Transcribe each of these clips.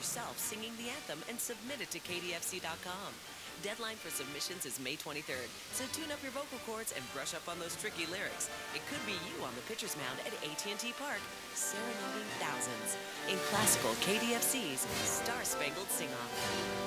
yourself singing the anthem and submit it to kdfc.com. Deadline for submissions is May 23rd, so tune up your vocal cords and brush up on those tricky lyrics. It could be you on the pitcher's mound at AT&T Park, serenading thousands in classical KDFC's Star Spangled Sing-Off.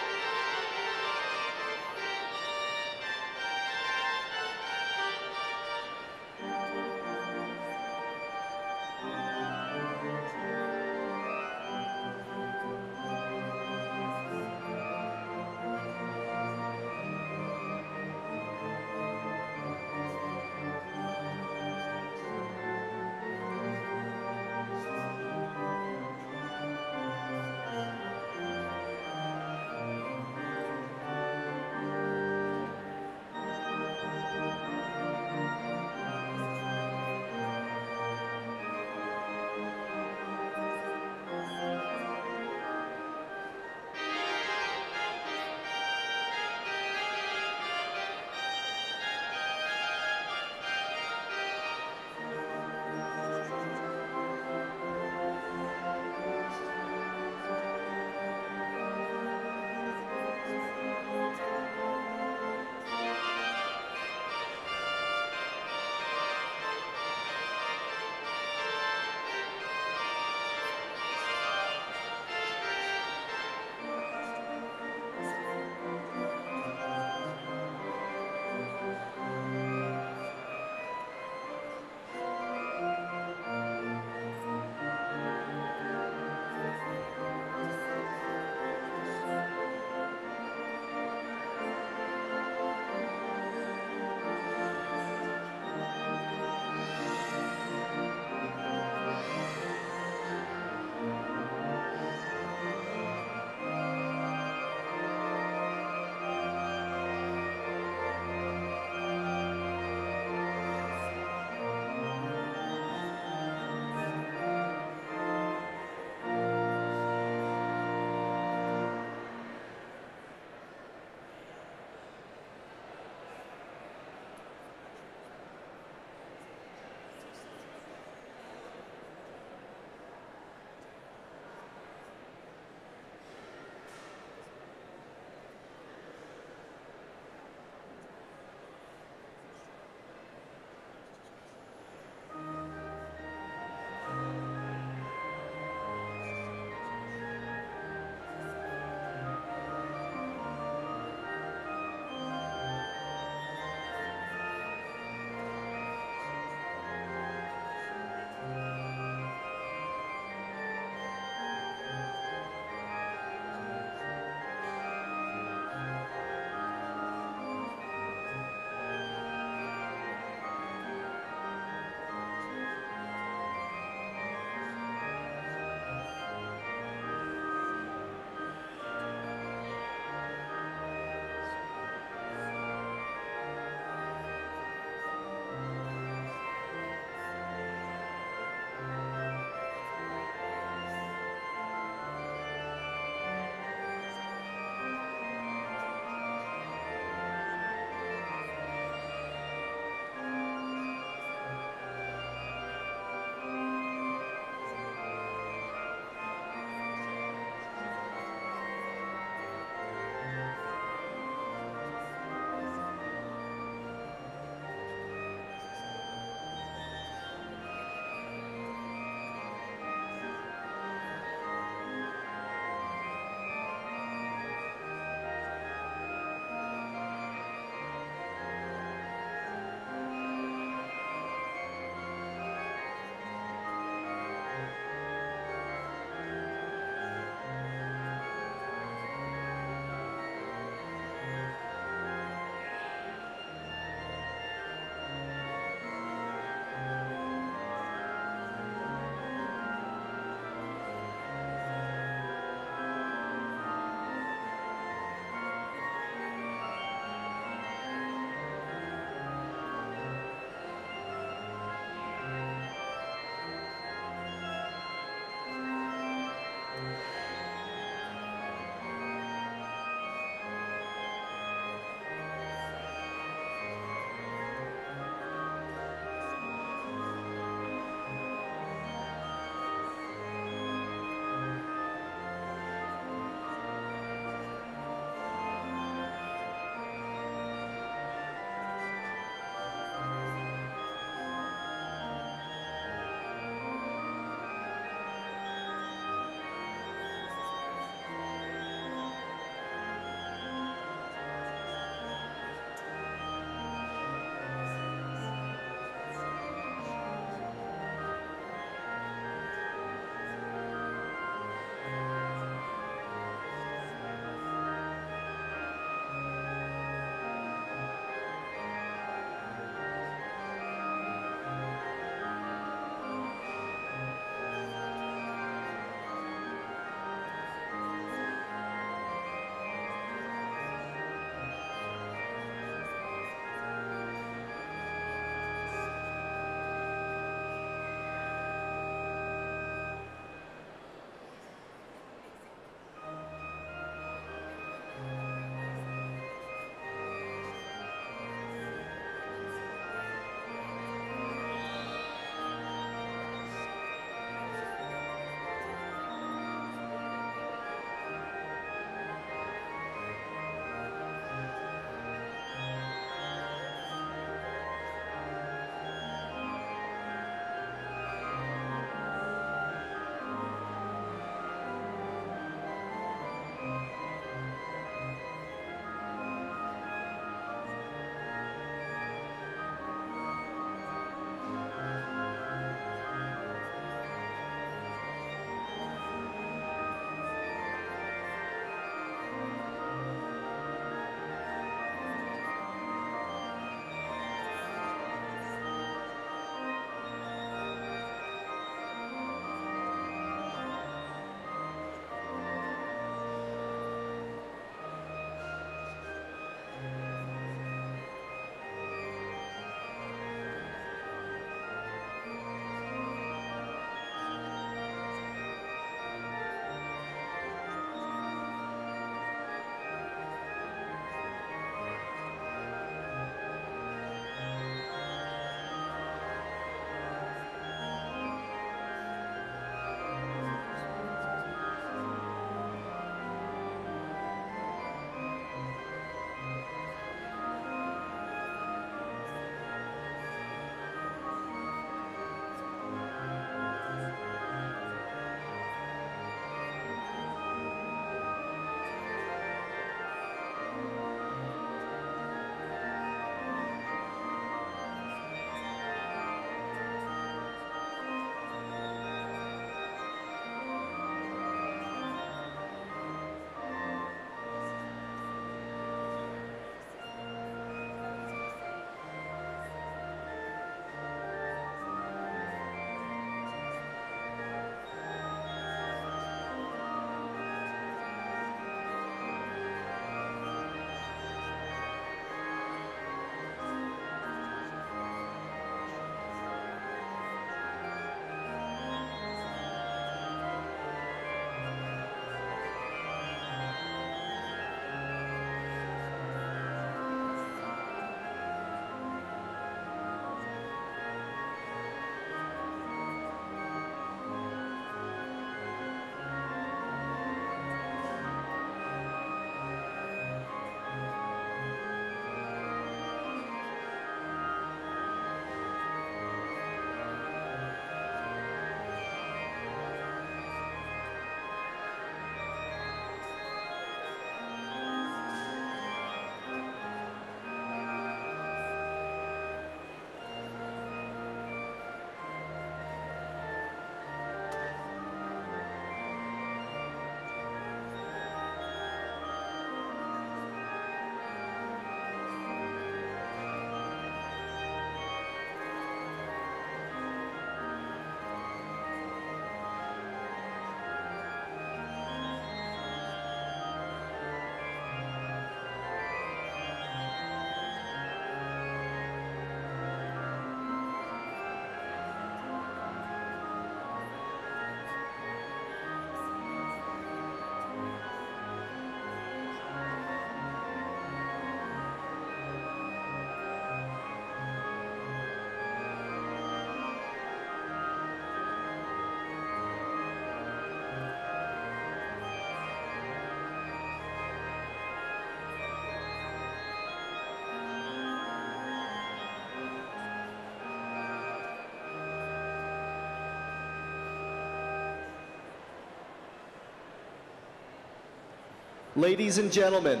Ladies and gentlemen,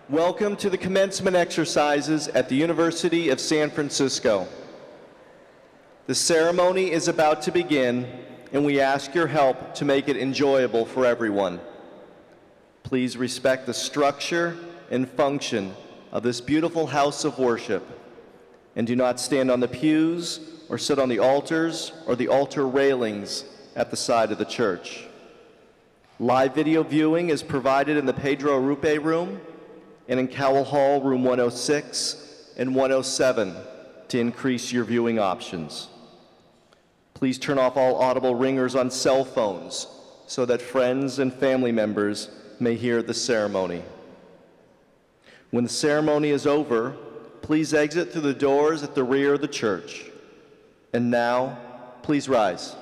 welcome to the Commencement Exercises at the University of San Francisco. The ceremony is about to begin, and we ask your help to make it enjoyable for everyone. Please respect the structure and function of this beautiful house of worship, and do not stand on the pews or sit on the altars or the altar railings at the side of the church. Live video viewing is provided in the Pedro Rupe room and in Cowell Hall, room 106 and 107 to increase your viewing options. Please turn off all audible ringers on cell phones so that friends and family members may hear the ceremony. When the ceremony is over, please exit through the doors at the rear of the church. And now, please rise.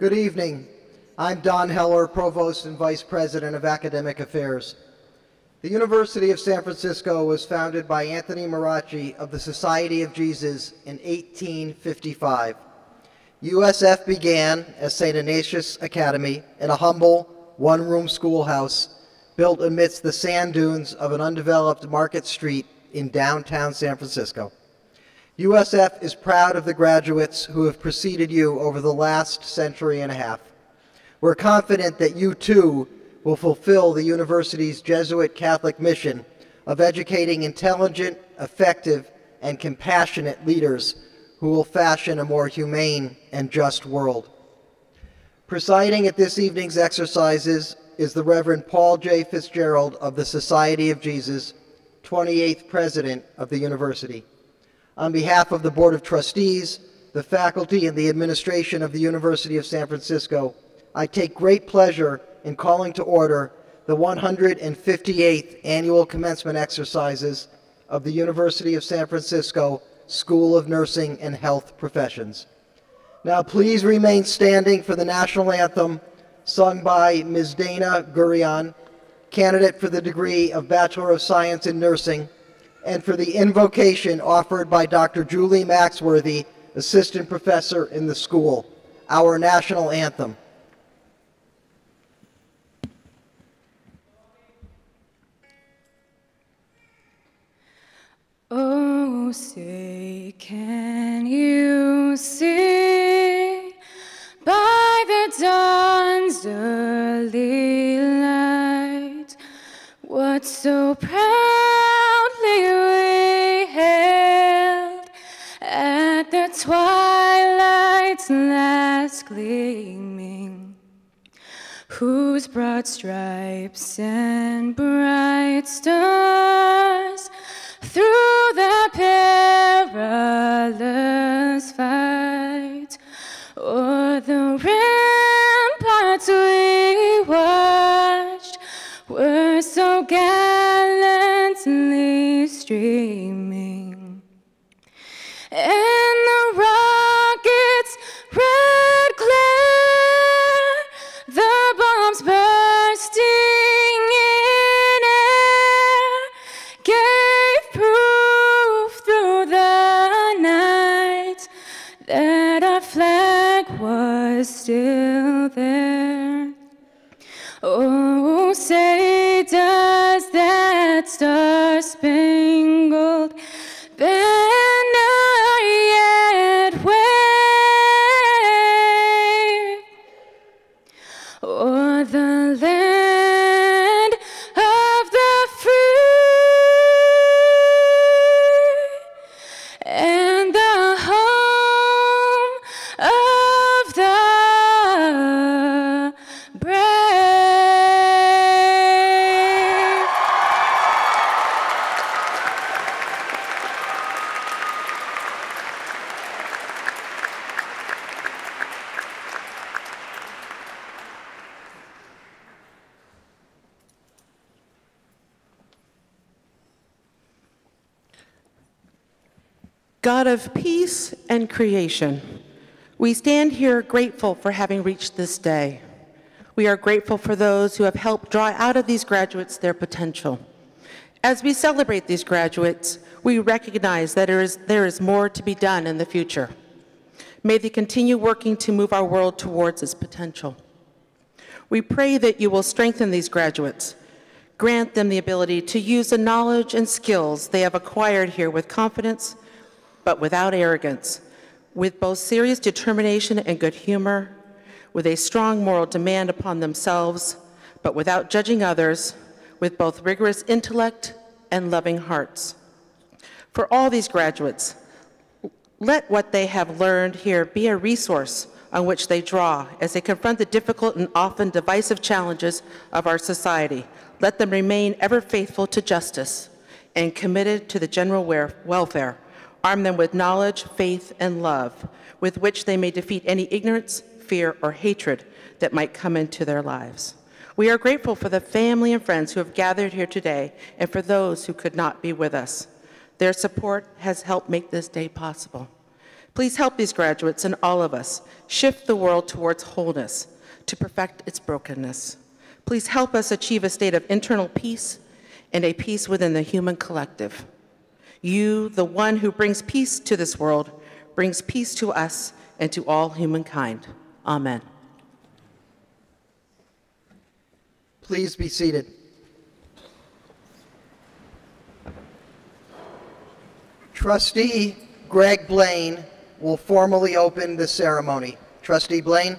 Good evening. I'm Don Heller, Provost and Vice President of Academic Affairs. The University of San Francisco was founded by Anthony Marachi of the Society of Jesus in 1855. USF began as St. Ignatius Academy in a humble, one-room schoolhouse built amidst the sand dunes of an undeveloped Market Street in downtown San Francisco. USF is proud of the graduates who have preceded you over the last century and a half. We're confident that you, too, will fulfill the university's Jesuit Catholic mission of educating intelligent, effective, and compassionate leaders who will fashion a more humane and just world. Presiding at this evening's exercises is the Reverend Paul J. Fitzgerald of the Society of Jesus, 28th President of the University. On behalf of the Board of Trustees, the faculty, and the administration of the University of San Francisco, I take great pleasure in calling to order the 158th Annual Commencement Exercises of the University of San Francisco School of Nursing and Health Professions. Now please remain standing for the National Anthem sung by Ms. Dana Gurion, candidate for the degree of Bachelor of Science in Nursing, and for the invocation offered by Dr. Julie Maxworthy, Assistant Professor in the school, our National Anthem. Oh, say, can you see by the dawn's early light what so proudly we hailed at the twilight's last gleaming, whose broad stripes and bright stars through the perilous fight o'er the ramparts we watched were so gallantly streaming, and the rockets' red glare, the bombs bursting in air, gave proof through the night that our flag was still there. Oh, say, does that star-spangled banner yet wave o'er the land of the free and the home of the brave? God of peace and creation, we stand here grateful for having reached this day. We are grateful for those who have helped draw out of these graduates their potential. As we celebrate these graduates, we recognize that there is more to be done in the future. May they continue working to move our world towards its potential. We pray that you will strengthen these graduates, grant them the ability to use the knowledge and skills they have acquired here with confidence, but without arrogance, with both serious determination and good humor, with a strong moral demand upon themselves, but without judging others, with both rigorous intellect and loving hearts. For all these graduates, let what they have learned here be a resource on which they draw as they confront the difficult and often divisive challenges of our society. Let them remain ever faithful to justice and committed to the general welfare. Arm them with knowledge, faith, and love, with which they may defeat any ignorance, fear, or hatred that might come into their lives. We are grateful for the family and friends who have gathered here today and for those who could not be with us. Their support has helped make this day possible. Please help these graduates and all of us shift the world towards wholeness to perfect its brokenness. Please help us achieve a state of internal peace and a peace within the human collective. You, the one who brings peace to this world, brings peace to us and to all humankind. Amen. Please be seated. Trustee Greg Blaine will formally open the ceremony. Trustee Blaine.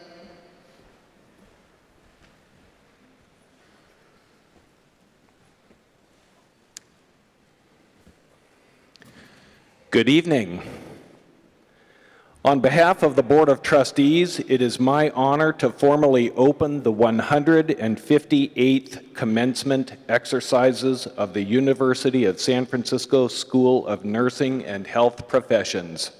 Good evening. On behalf of the Board of Trustees, it is my honor to formally open the 158th Commencement Exercises of the University of San Francisco School of Nursing and Health Professions.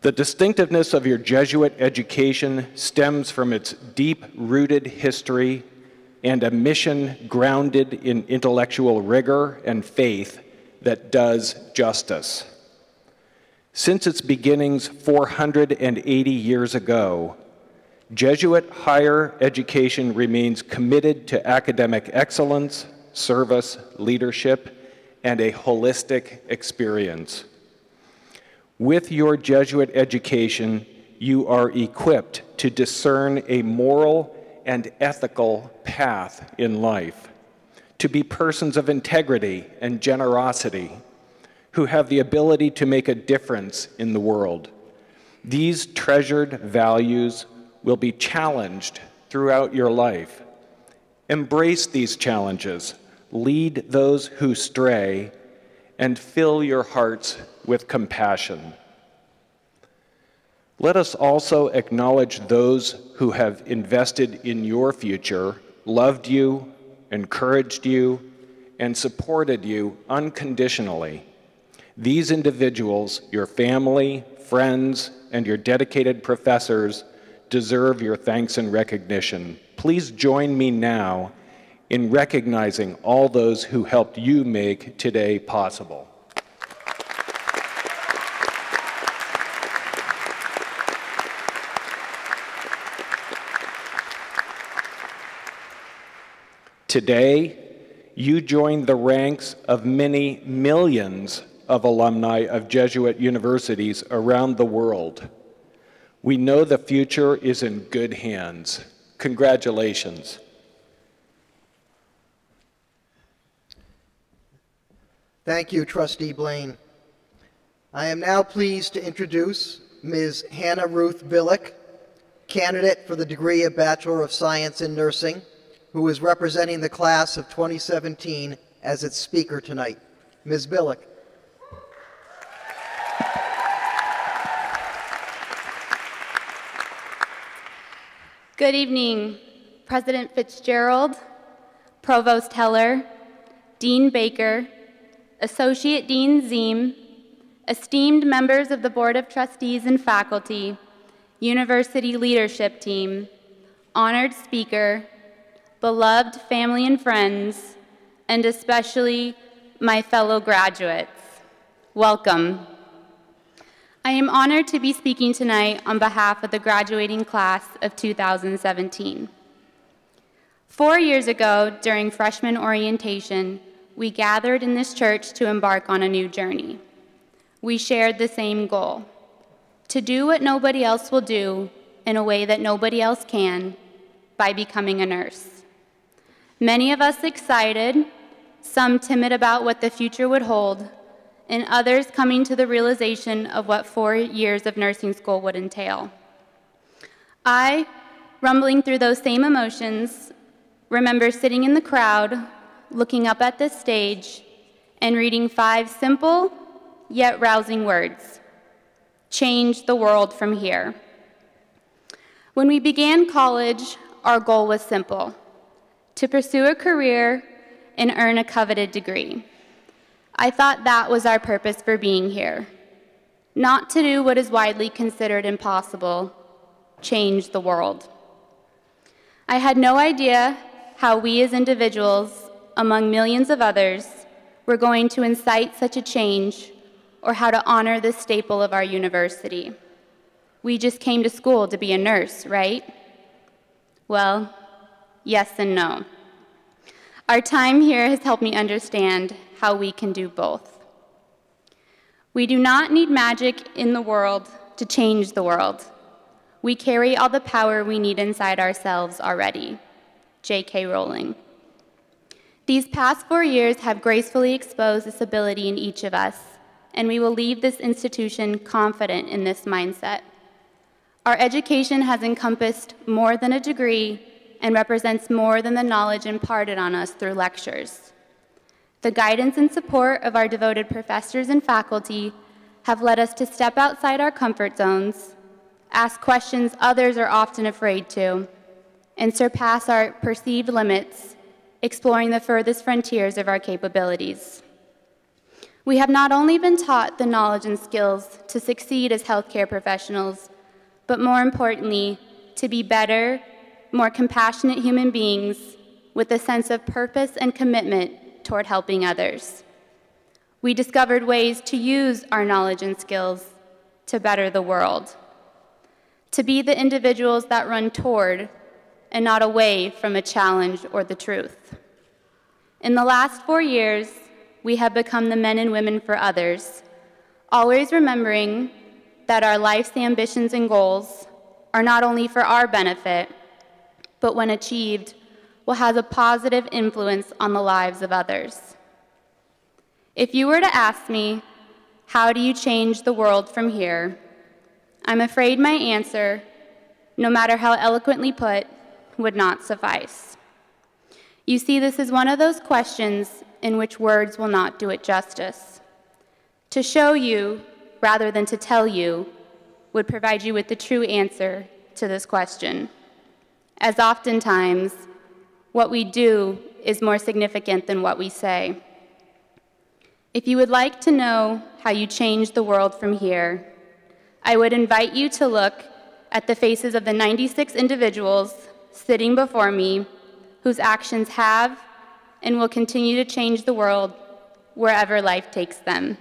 The distinctiveness of your Jesuit education stems from its deep-rooted history and a mission grounded in intellectual rigor and faith that does justice. Since its beginnings 480 years ago, Jesuit higher education remains committed to academic excellence, service, leadership, and a holistic experience. With your Jesuit education, you are equipped to discern a moral and ethical path in life, to be persons of integrity and generosity, who have the ability to make a difference in the world. These treasured values will be challenged throughout your life. Embrace these challenges, lead those who stray, and fill your hearts with compassion. Let us also acknowledge those who have invested in your future, loved you, encouraged you, and supported you unconditionally. These individuals, your family, friends, and your dedicated professors deserve your thanks and recognition. Please join me now in recognizing all those who helped you make today possible. Today, you join the ranks of many millions of alumni of Jesuit universities around the world. We know the future is in good hands. Congratulations. Thank you, Trustee Blaine. I am now pleased to introduce Ms. Hannah Ruth Billick, candidate for the degree of Bachelor of Science in Nursing, who is representing the class of 2017 as its speaker tonight. Ms. Billick. Good evening, President Fitzgerald, Provost Heller, Dean Baker, Associate Dean Ziem, esteemed members of the Board of Trustees and faculty, University Leadership Team, honored speaker, beloved family and friends, and especially my fellow graduates. Welcome. I am honored to be speaking tonight on behalf of the graduating class of 2017. 4 years ago, during freshman orientation, we gathered in this church to embark on a new journey. We shared the same goal: to do what nobody else will do in a way that nobody else can, by becoming a nurse. Many of us excited, some timid about what the future would hold, and others coming to the realization of what 4 years of nursing school would entail. I, rumbling through those same emotions, remember sitting in the crowd, looking up at the stage, and reading 5 simple yet rousing words: change the world from here. When we began college, our goal was simple: to pursue a career and earn a coveted degree. I thought that was our purpose for being here. Not to do what is widely considered impossible: change the world. I had no idea how we as individuals, among millions of others, were going to incite such a change, or how to honor this staple of our university. We just came to school to be a nurse, right? Well, yes and no. Our time here has helped me understand how we can do both. We do not need magic in the world to change the world. We carry all the power we need inside ourselves already. J.K. Rowling. These past 4 years have gracefully exposed this ability in each of us, and we will leave this institution confident in this mindset. Our education has encompassed more than a degree and represents more than the knowledge imparted on us through lectures. The guidance and support of our devoted professors and faculty have led us to step outside our comfort zones, ask questions others are often afraid to, and surpass our perceived limits, exploring the furthest frontiers of our capabilities. We have not only been taught the knowledge and skills to succeed as healthcare professionals, but more importantly, to be better, more compassionate human beings with a sense of purpose and commitment toward helping others. We discovered ways to use our knowledge and skills to better the world, to be the individuals that run toward and not away from a challenge or the truth. In the last 4 years, we have become the men and women for others, always remembering that our life's ambitions and goals are not only for our benefit, but when achieved, will have a positive influence on the lives of others. If you were to ask me, how do you change the world from here? I'm afraid my answer, no matter how eloquently put, would not suffice. You see, this is one of those questions in which words will not do it justice. To show you, rather than to tell you, would provide you with the true answer to this question, as oftentimes, what we do is more significant than what we say. If you would like to know how you change the world from here, I would invite you to look at the faces of the 96 individuals sitting before me whose actions have and will continue to change the world wherever life takes them.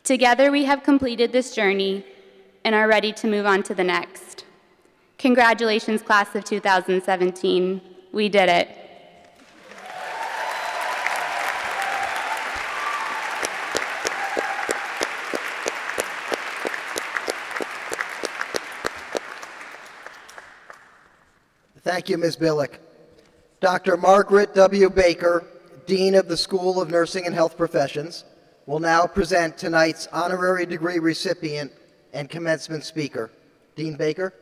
Together we have completed this journey and are ready to move on to the next. Congratulations, class of 2017. We did it. Thank you, Ms. Billick. Dr. Margaret W. Baker, Dean of the School of Nursing and Health Professions, will now present tonight's honorary degree recipient and commencement speaker. Dean Baker.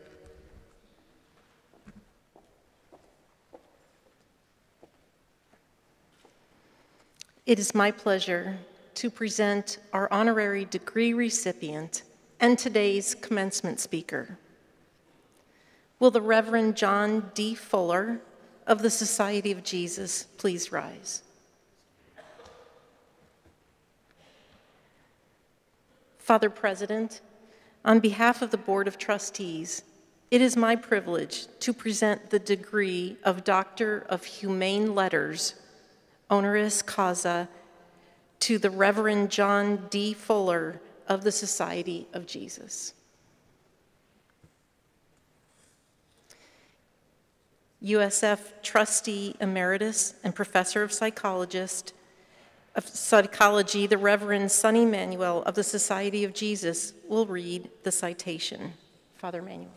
It is my pleasure to present our honorary degree recipient and today's commencement speaker. Will the Reverend John D. Fuller of the Society of Jesus please rise? Father President, on behalf of the Board of Trustees, it is my privilege to present the degree of Doctor of Humane Letters, honoris causa, to the Reverend John D. Fuller of the Society of Jesus. USF Trustee Emeritus and Professor of Psychology, the Reverend Sonny Manuel of the Society of Jesus will read the citation. Father Manuel.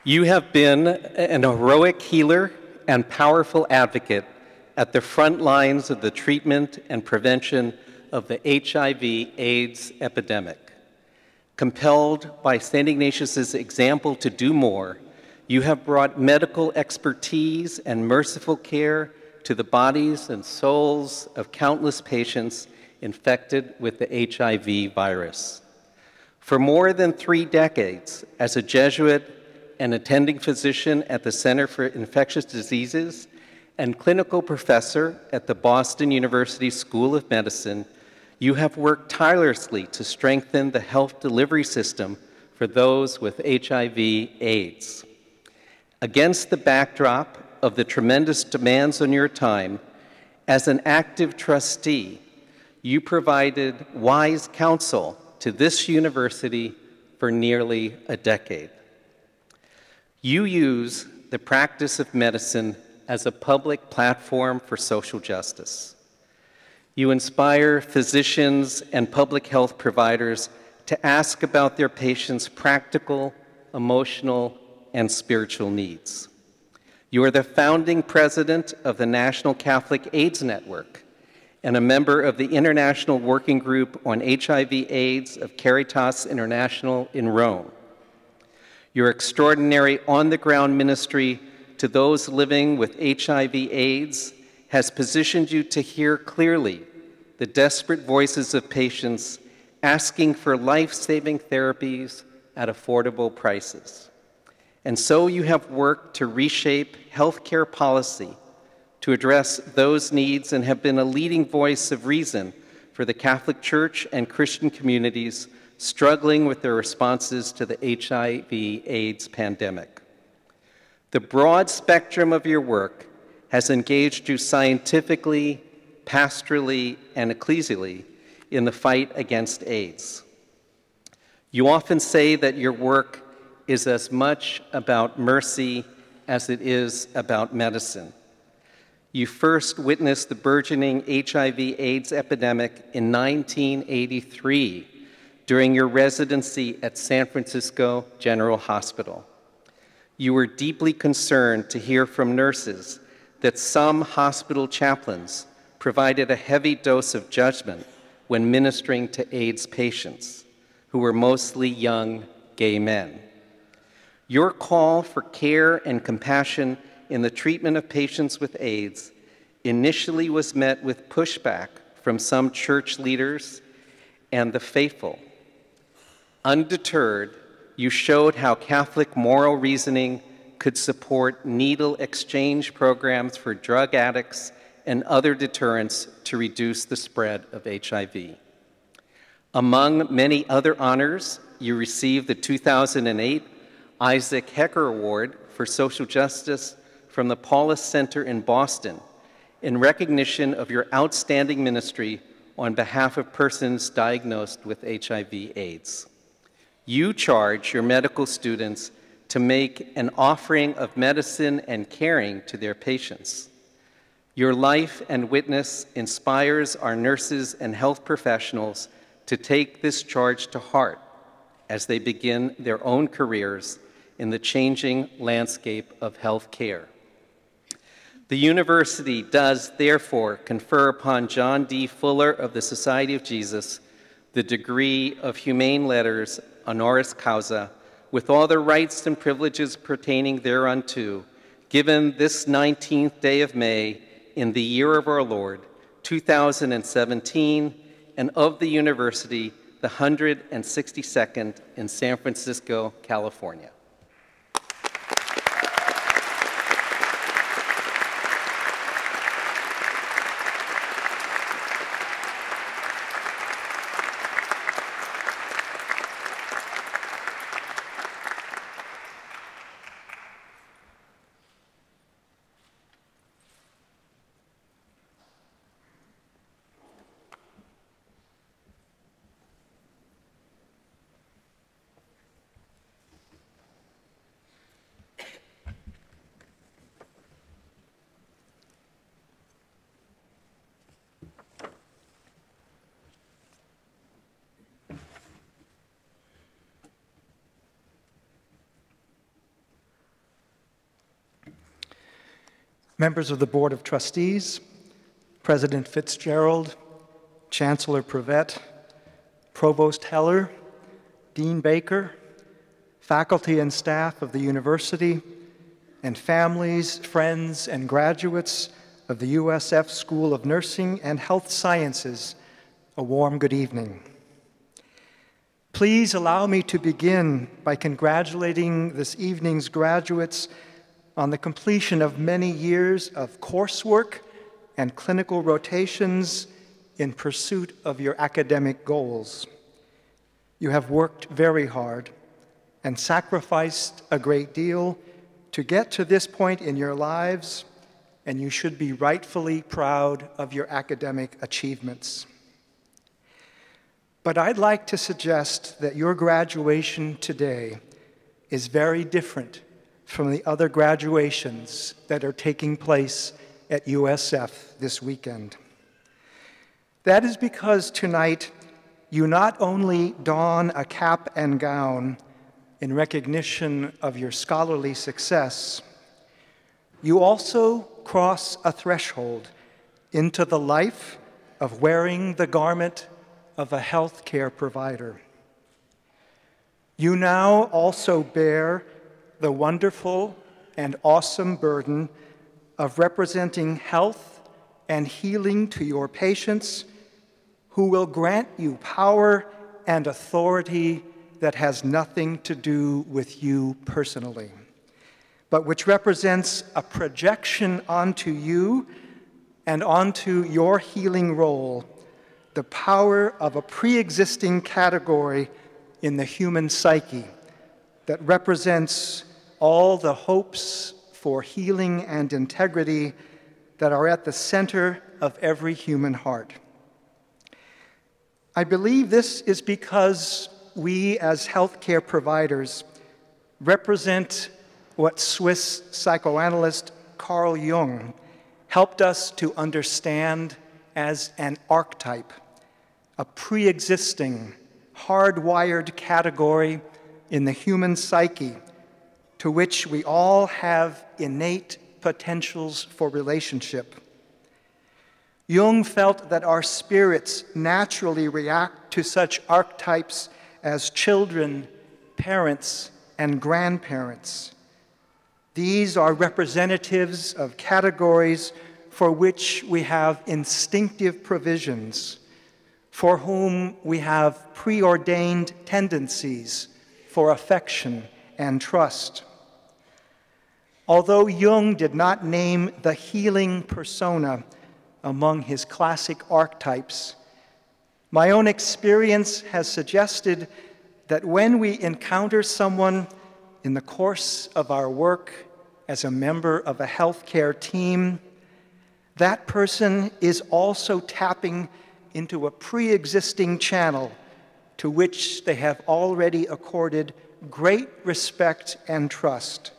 You have been an heroic healer and powerful advocate at the front lines of the treatment and prevention of the HIV/AIDS epidemic. Compelled by St. Ignatius's example to do more, you have brought medical expertise and merciful care to the bodies and souls of countless patients infected with the HIV virus. For more than 3 decades, as a Jesuit and attending physician at the Center for Infectious Diseases and clinical professor at the Boston University School of Medicine, you have worked tirelessly to strengthen the health delivery system for those with HIV/AIDS. Against the backdrop of the tremendous demands on your time, as an active trustee, you provided wise counsel to this university for nearly a decade. You use the practice of medicine as a public platform for social justice. You inspire physicians and public health providers to ask about their patients' practical, emotional, and spiritual needs. You are the founding president of the National Catholic AIDS Network and a member of the International Working Group on HIV/AIDS of Caritas International in Rome. Your extraordinary on-the-ground ministry to those living with HIV/AIDS has positioned you to hear clearly the desperate voices of patients asking for life-saving therapies at affordable prices. And so you have worked to reshape healthcare policy to address those needs and have been a leading voice of reason for the Catholic Church and Christian communities struggling with their responses to the HIV/AIDS pandemic. The broad spectrum of your work has engaged you scientifically, pastorally, and ecclesially in the fight against AIDS. You often say that your work is as much about mercy as it is about medicine. You first witnessed the burgeoning HIV/AIDS epidemic in 1983 during your residency at San Francisco General Hospital. You were deeply concerned to hear from nurses that some hospital chaplains provided a heavy dose of judgment when ministering to AIDS patients, who were mostly young gay men. Your call for care and compassion in the treatment of patients with AIDS initially was met with pushback from some church leaders and the faithful. Undeterred, you showed how Catholic moral reasoning could support needle exchange programs for drug addicts and other deterrents to reduce the spread of HIV. Among many other honors, you received the 2008 Isaac Hecker Award for Social Justice from the Paulus Center in Boston in recognition of your outstanding ministry on behalf of persons diagnosed with HIV/AIDS. You charge your medical students to make an offering of medicine and caring to their patients. Your life and witness inspires our nurses and health professionals to take this charge to heart as they begin their own careers in the changing landscape of health care. The university does, therefore, confer upon John D. Fuller of the Society of Jesus the degree of Humane Letters honoris causa, with all the rights and privileges pertaining thereunto, given this 19th day of May in the year of our Lord, 2017, and of the university, the 162nd in San Francisco, California. Members of the Board of Trustees, President Fitzgerald, Chancellor Prevet, Provost Heller, Dean Baker, faculty and staff of the university, and families, friends, and graduates of the USF School of Nursing and Health Sciences, a warm good evening. Please allow me to begin by congratulating this evening's graduates on the completion of many years of coursework and clinical rotations in pursuit of your academic goals. You have worked very hard and sacrificed a great deal to get to this point in your lives, and you should be rightfully proud of your academic achievements. But I'd like to suggest that your graduation today is very different from the other graduations that are taking place at USF this weekend. That is because tonight you not only don a cap and gown in recognition of your scholarly success, you also cross a threshold into the life of wearing the garment of a healthcare provider. You now also bear the wonderful and awesome burden of representing health and healing to your patients, who will grant you power and authority that has nothing to do with you personally, but which represents a projection onto you and onto your healing role, the power of a pre-existing category in the human psyche that represents all the hopes for healing and integrity that are at the center of every human heart. I believe this is because we as healthcare providers represent what Swiss psychoanalyst Carl Jung helped us to understand as an archetype, a pre-existing, hardwired category in the human psyche to which we all have innate potentials for relationship. Jung felt that our spirits naturally react to such archetypes as children, parents, and grandparents. These are representatives of categories for which we have instinctive provisions, for whom we have preordained tendencies for affection and trust. Although Jung did not name the healing persona among his classic archetypes, my own experience has suggested that when we encounter someone in the course of our work as a member of a healthcare team, that person is also tapping into a pre-existing channel to which they have already accorded great respect and trust,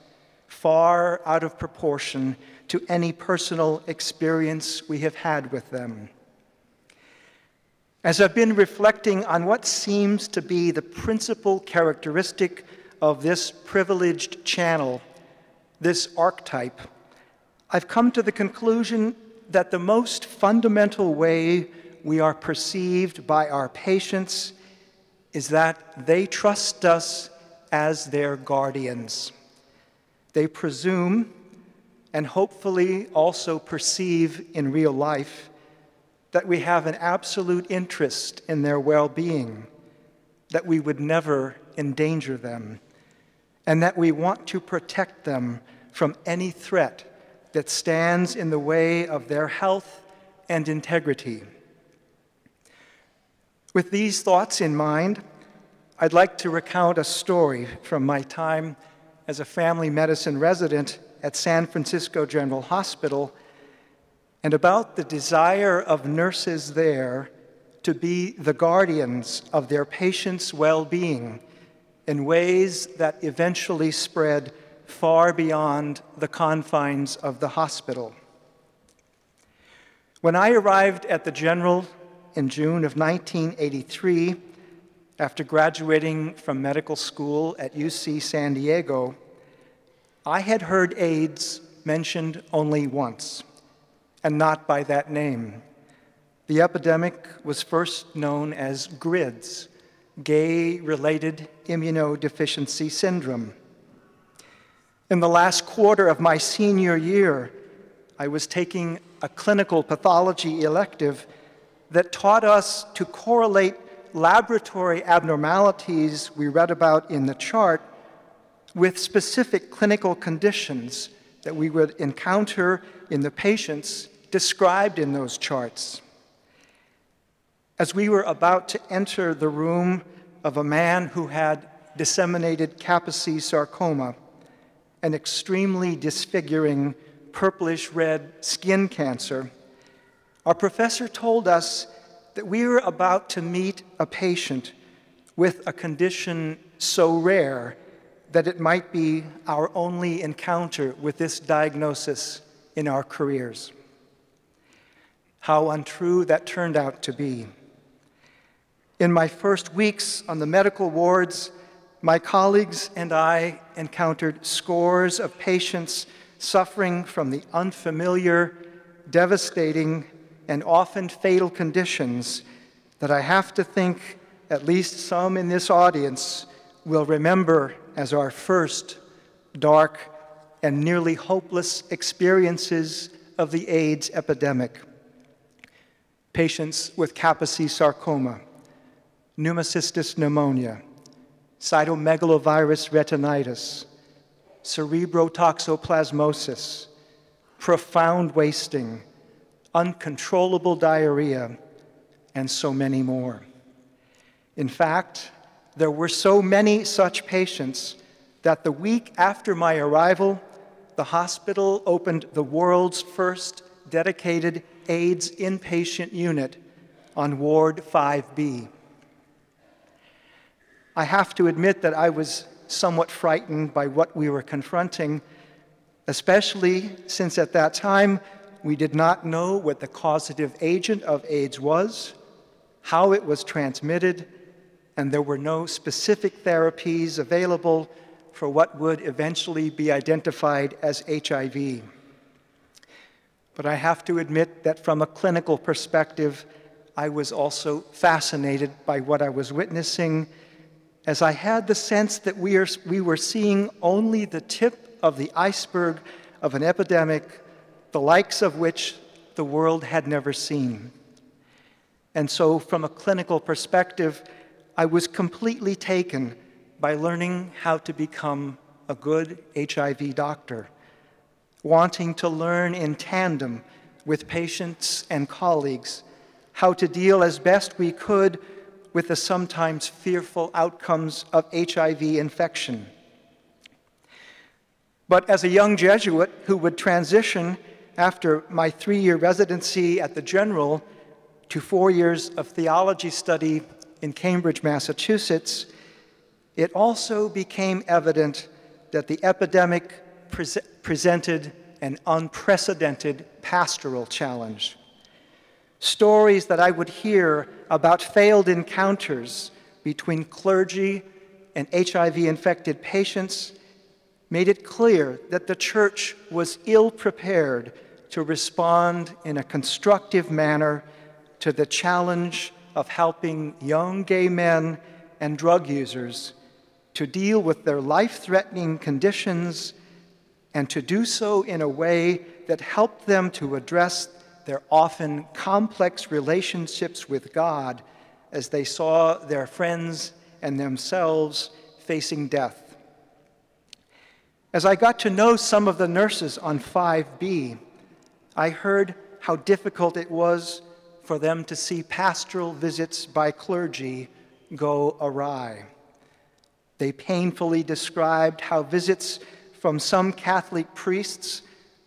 far out of proportion to any personal experience we have had with them. As I've been reflecting on what seems to be the principal characteristic of this privileged channel, this archetype, I've come to the conclusion that the most fundamental way we are perceived by our patients is that they trust us as their guardians. They presume, and hopefully also perceive in real life, that we have an absolute interest in their well-being, that we would never endanger them, and that we want to protect them from any threat that stands in the way of their health and integrity. With these thoughts in mind, I'd like to recount a story from my time as a family medicine resident at San Francisco General Hospital, and about the desire of nurses there to be the guardians of their patients' well-being in ways that eventually spread far beyond the confines of the hospital. When I arrived at the General in June of 1983, after graduating from medical school at UC San Diego, I had heard AIDS mentioned only once, and not by that name. The epidemic was first known as GRIDS, Gay-Related Immunodeficiency Syndrome. In the last quarter of my senior year, I was taking a clinical pathology elective that taught us to correlate laboratory abnormalities we read about in the chart with specific clinical conditions that we would encounter in the patients described in those charts. As we were about to enter the room of a man who had disseminated Kaposi sarcoma an extremely disfiguring purplish-red skin cancer, our professor told us that we were about to meet a patient with a condition so rare that it might be our only encounter with this diagnosis in our careers. How untrue that turned out to be. In my first weeks on the medical wards, my colleagues and I encountered scores of patients suffering from the unfamiliar, devastating, and often fatal conditions that I have to think at least some in this audience will remember as our first dark and nearly hopeless experiences of the AIDS epidemic. Patients with Kaposi sarcoma, pneumocystis pneumonia, cytomegalovirus retinitis, cerebrotoxoplasmosis, profound wasting, uncontrollable diarrhea, and so many more. In fact, there were so many such patients that the week after my arrival, the hospital opened the world's first dedicated AIDS inpatient unit on Ward 5B. I have to admit that I was somewhat frightened by what we were confronting, especially since at that time we did not know what the causative agent of AIDS was, how it was transmitted, and there were no specific therapies available for what would eventually be identified as HIV. But I have to admit that from a clinical perspective, I was also fascinated by what I was witnessing, as I had the sense that we were seeing only the tip of the iceberg of an epidemic, the likes of which the world had never seen. And so from a clinical perspective, I was completely taken by learning how to become a good HIV doctor, wanting to learn in tandem with patients and colleagues how to deal as best we could with the sometimes fearful outcomes of HIV infection. But as a young Jesuit who would transition after my 3-year residency at the General to 4 years of theology study in Cambridge, Massachusetts, it also became evident that the epidemic presented an unprecedented pastoral challenge. Stories that I would hear about failed encounters between clergy and HIV-infected patients made it clear that the Church was ill-prepared to respond in a constructive manner to the challenge of helping young gay men and drug users to deal with their life-threatening conditions and to do so in a way that helped them to address their often complex relationships with God as they saw their friends and themselves facing death. As I got to know some of the nurses on 5B, I heard how difficult it was for them to see pastoral visits by clergy go awry. They painfully described how visits from some Catholic priests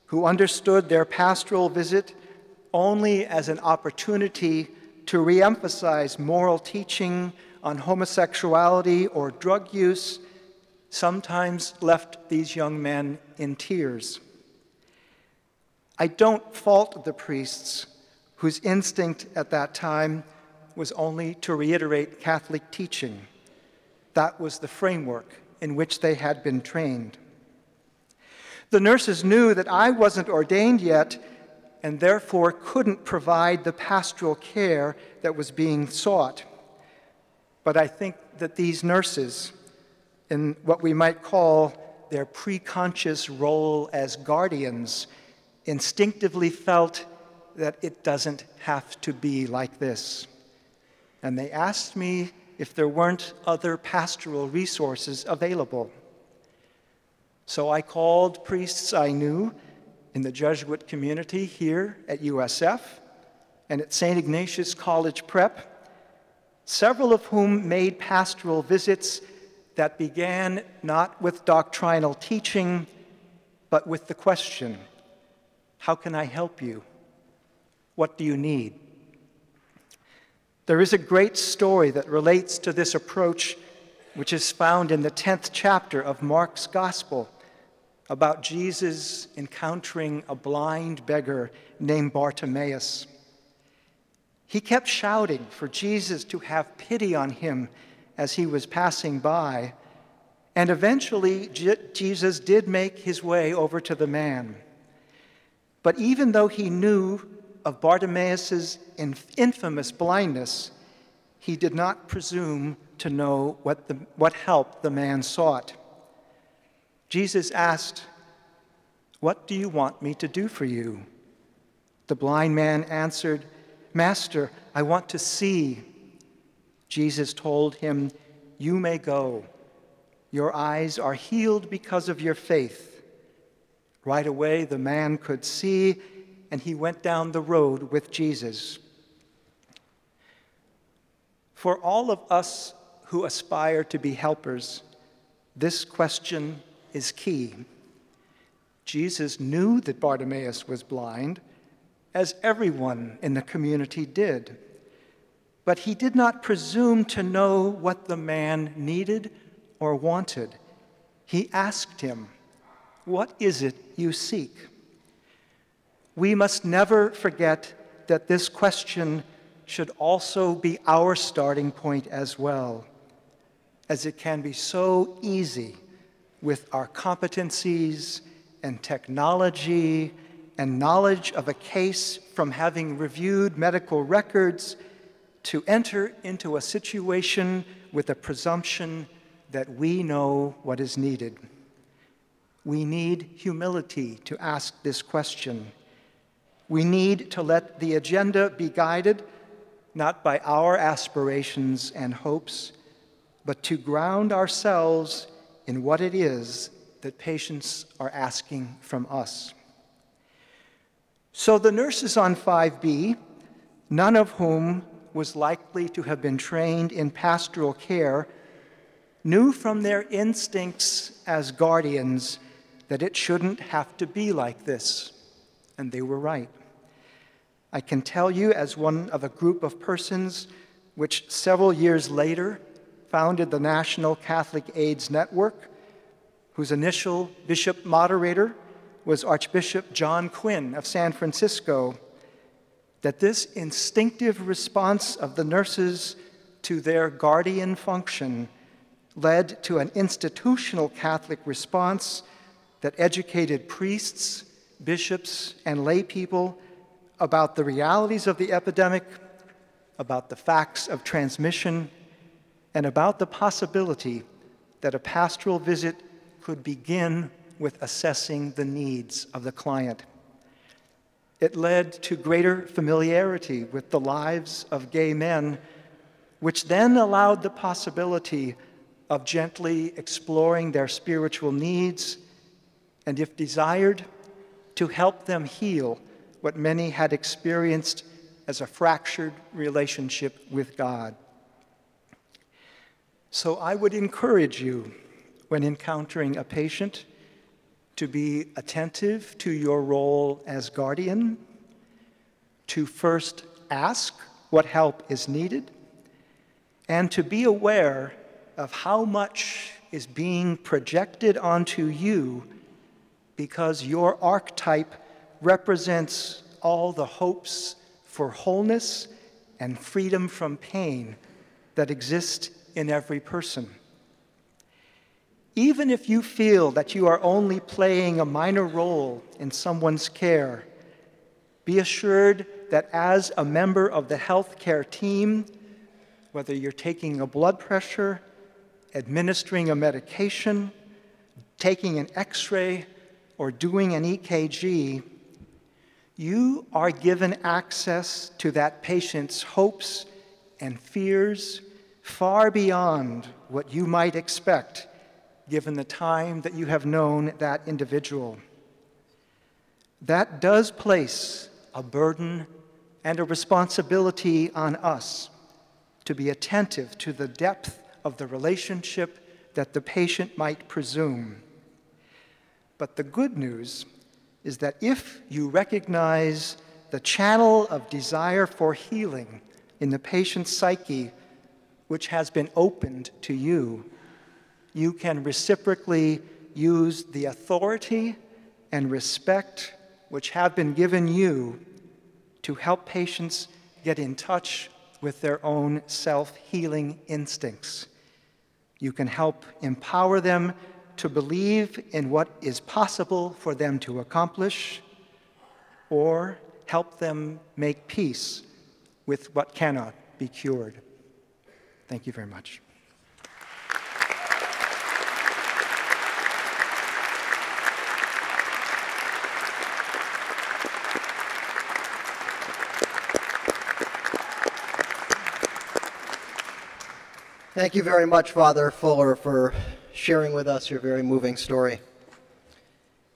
who understood their pastoral visit only as an opportunity to reemphasize moral teaching on homosexuality or drug use sometimes left these young men in tears. I don't fault the priests whose instinct at that time was only to reiterate Catholic teaching. That was the framework in which they had been trained. The nurses knew that I wasn't ordained yet and therefore couldn't provide the pastoral care that was being sought. But I think that these nurses, in what we might call their preconscious role as guardians, instinctively felt that it doesn't have to be like this. And they asked me if there weren't other pastoral resources available. So I called priests I knew in the Jesuit community here at USF and at St. Ignatius College Prep, several of whom made pastoral visits that began not with doctrinal teaching, but with the question, how can I help you? What do you need? There is a great story that relates to this approach, which is found in the 10th chapter of Mark's Gospel, about Jesus encountering a blind beggar named Bartimaeus. He kept shouting for Jesus to have pity on him as he was passing by, and eventually Jesus did make his way over to the man. But even though he knew of Bartimaeus' infamous blindness, he did not presume to know what help the man sought. Jesus asked, "What do you want me to do for you?" The blind man answered, "Master, I want to see." Jesus told him, "You may go. Your eyes are healed because of your faith." Right away, the man could see, and he went down the road with Jesus. For all of us who aspire to be helpers, this question is key. Jesus knew that Bartimaeus was blind, as everyone in the community did. But he did not presume to know what the man needed or wanted. He asked him, "What is it you seek?" We must never forget that this question should also be our starting point as well, as it can be so easy with our competencies and technology and knowledge of a case from having reviewed medical records to enter into a situation with a presumption that we know what is needed. We need humility to ask this question. We need to let the agenda be guided not by our aspirations and hopes, but to ground ourselves in what it is that patients are asking from us. So the nurses on 5B, none of whom was likely to have been trained in pastoral care, knew from their instincts as guardians that it shouldn't have to be like this, and they were right. I can tell you, as one of a group of persons which several years later founded the National Catholic AIDS Network, whose initial bishop moderator was Archbishop John Quinn of San Francisco, that this instinctive response of the nurses to their guardian function led to an institutional Catholic response that educated priests, bishops, and lay people about the realities of the epidemic, about the facts of transmission, and about the possibility that a pastoral visit could begin with assessing the needs of the client. It led to greater familiarity with the lives of gay men, which then allowed the possibility of gently exploring their spiritual needs, and if desired, to help them heal what many had experienced as a fractured relationship with God. So I would encourage you, when encountering a patient, to be attentive to your role as guardian, to first ask what help is needed, and to be aware of how much is being projected onto you because your archetype represents all the hopes for wholeness and freedom from pain that exist in every person. Even if you feel that you are only playing a minor role in someone's care, be assured that as a member of the healthcare team, whether you're taking a blood pressure, administering a medication, taking an X-ray, or doing an EKG, you are given access to that patient's hopes and fears far beyond what you might expect given the time that you have known that individual. That does place a burden and a responsibility on us to be attentive to the depth of the relationship that the patient might presume. But the good news is that if you recognize the channel of desire for healing in the patient's psyche, which has been opened to you, you can reciprocally use the authority and respect which have been given you to help patients get in touch with their own self-healing instincts. You can help empower them to believe in what is possible for them to accomplish, or help them make peace with what cannot be cured. Thank you very much. Thank you very much, Father Fuller, for sharing with us your very moving story.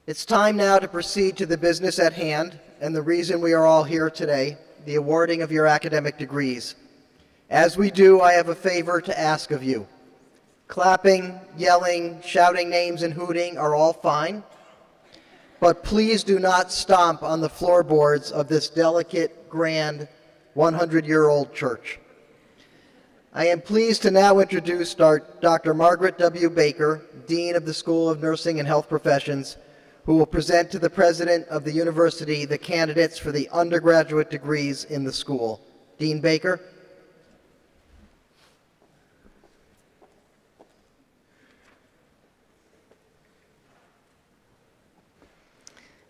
It's time now to proceed to the business at hand and the reason we are all here today, the awarding of your academic degrees. As we do, I have a favor to ask of you. Clapping, yelling, shouting names, and hooting are all fine, but please do not stomp on the floorboards of this delicate, grand, 100-year-old church. I am pleased to now introduce Dr. Margaret W. Baker, Dean of the School of Nursing and Health Professions, who will present to the President of the University the candidates for the undergraduate degrees in the school. Dean Baker.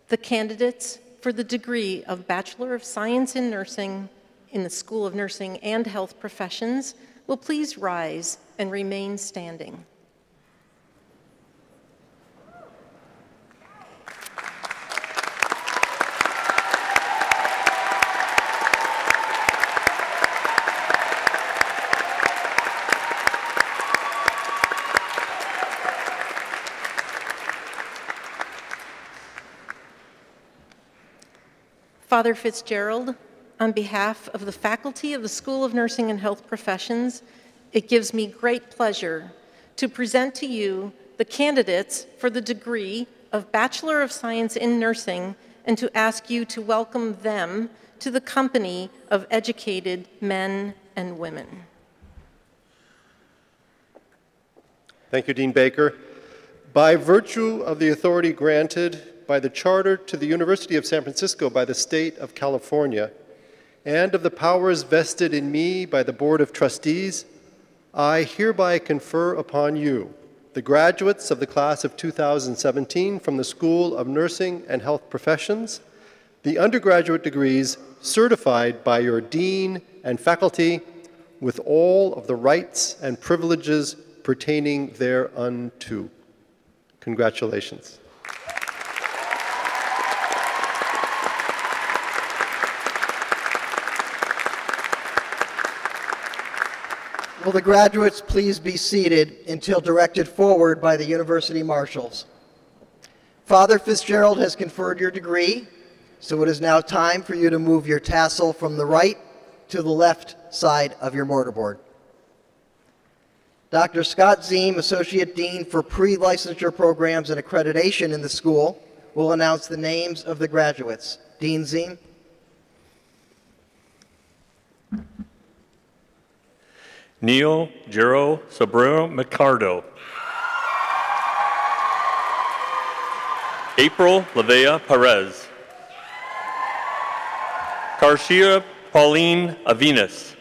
The candidates for the degree of Bachelor of Science in Nursing in the School of Nursing and Health Professions will please rise and remain standing. Father Fitzgerald, on behalf of the faculty of the School of Nursing and Health Professions, it gives me great pleasure to present to you the candidates for the degree of Bachelor of Science in Nursing and to ask you to welcome them to the company of educated men and women. Thank you, Dean Baker. By virtue of the authority granted by the charter to the University of San Francisco by the State of California, and of the powers vested in me by the Board of Trustees, I hereby confer upon you, the graduates of the class of 2017 from the School of Nursing and Health Professions, the undergraduate degrees certified by your dean and faculty with all of the rights and privileges pertaining thereunto. Congratulations. Will the graduates please be seated until directed forward by the university marshals? Father Fitzgerald has conferred your degree, so it is now time for you to move your tassel from the right to the left side of your mortarboard. Dr. Scott Ziem, Associate Dean for Pre-Licensure Programs and Accreditation in the school, will announce the names of the graduates. Dean Ziem. Neil Jero Sobrero Micardo. April Lavea Perez. Karshia Pauline Avinas.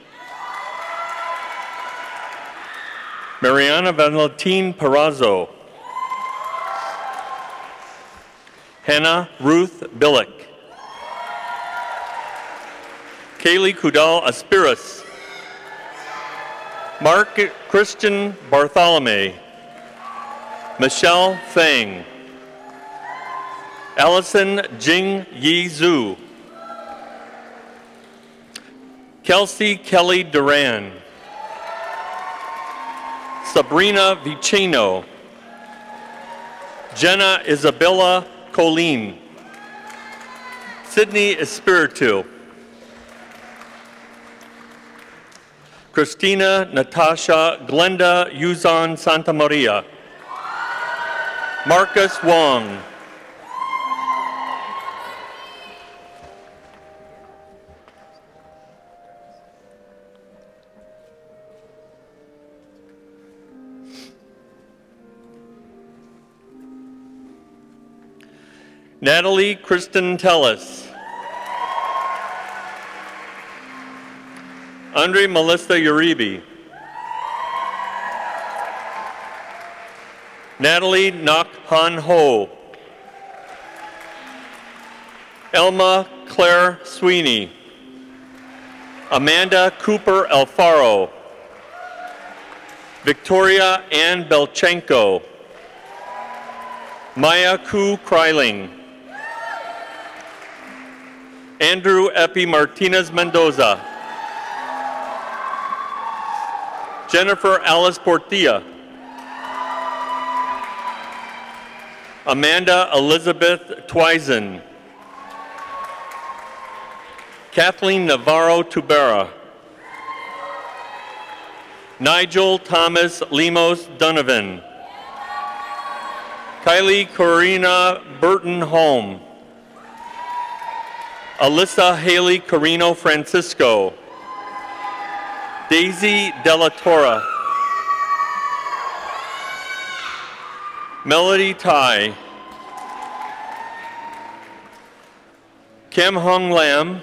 Mariana Valentin Perazzo. Hannah Ruth Billick. Kaylee Kudal Aspiras. Mark Christian Bartholomew. Michelle Fang. Allison Jing Yi Zhu. Kelsey Kelly Duran. Sabrina Vicino. Jenna Isabella Colleen. Sydney Espiritu. Christina Natasha Glenda Yuzon Santa Maria. Marcus Wong. Natalie Kristen Tellis. Andre Melissa Uribe. Natalie Nok Han Ho. Elma Claire Sweeney. Amanda Cooper Alfaro. Victoria Ann Belchenko. Maya Ku Kryling. Andrew Epi Martinez Mendoza. Jennifer Alice Portilla. Amanda Elizabeth Twisen. Kathleen Navarro Tubera. Nigel Thomas Lemos Donovan. Kylie Corina Burton Holm. Alyssa Haley Carino Francisco. Daisy Della Torre. Melody Tai. Kim Hong Lam.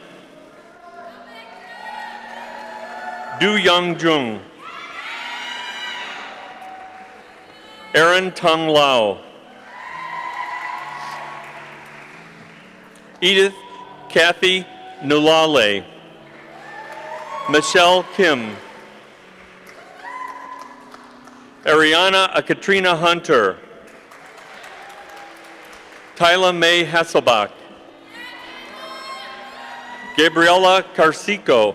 Du Young Jung. Aaron Tung Lau. Edith Kathy Nulale. Michelle Kim. Ariana Katrina Hunter. Tyla May Hasselbach. Gabriela Carcico.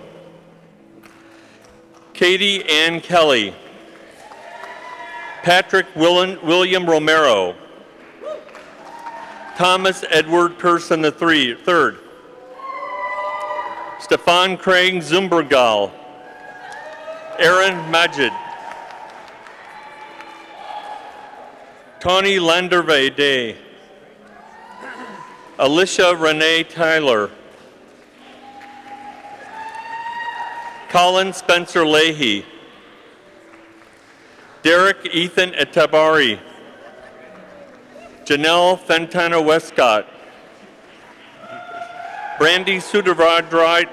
Katie Ann Kelly. Patrick William Romero. Thomas Edward Pearson III. Stefan Craig Zumbergal. Aaron Majid. Tony Landerve Day. Alicia Renee Tyler. Colin Spencer Leahy. Derek Ethan Etabari. Janelle Fentana Westcott. Brandy Sudarvad Dry.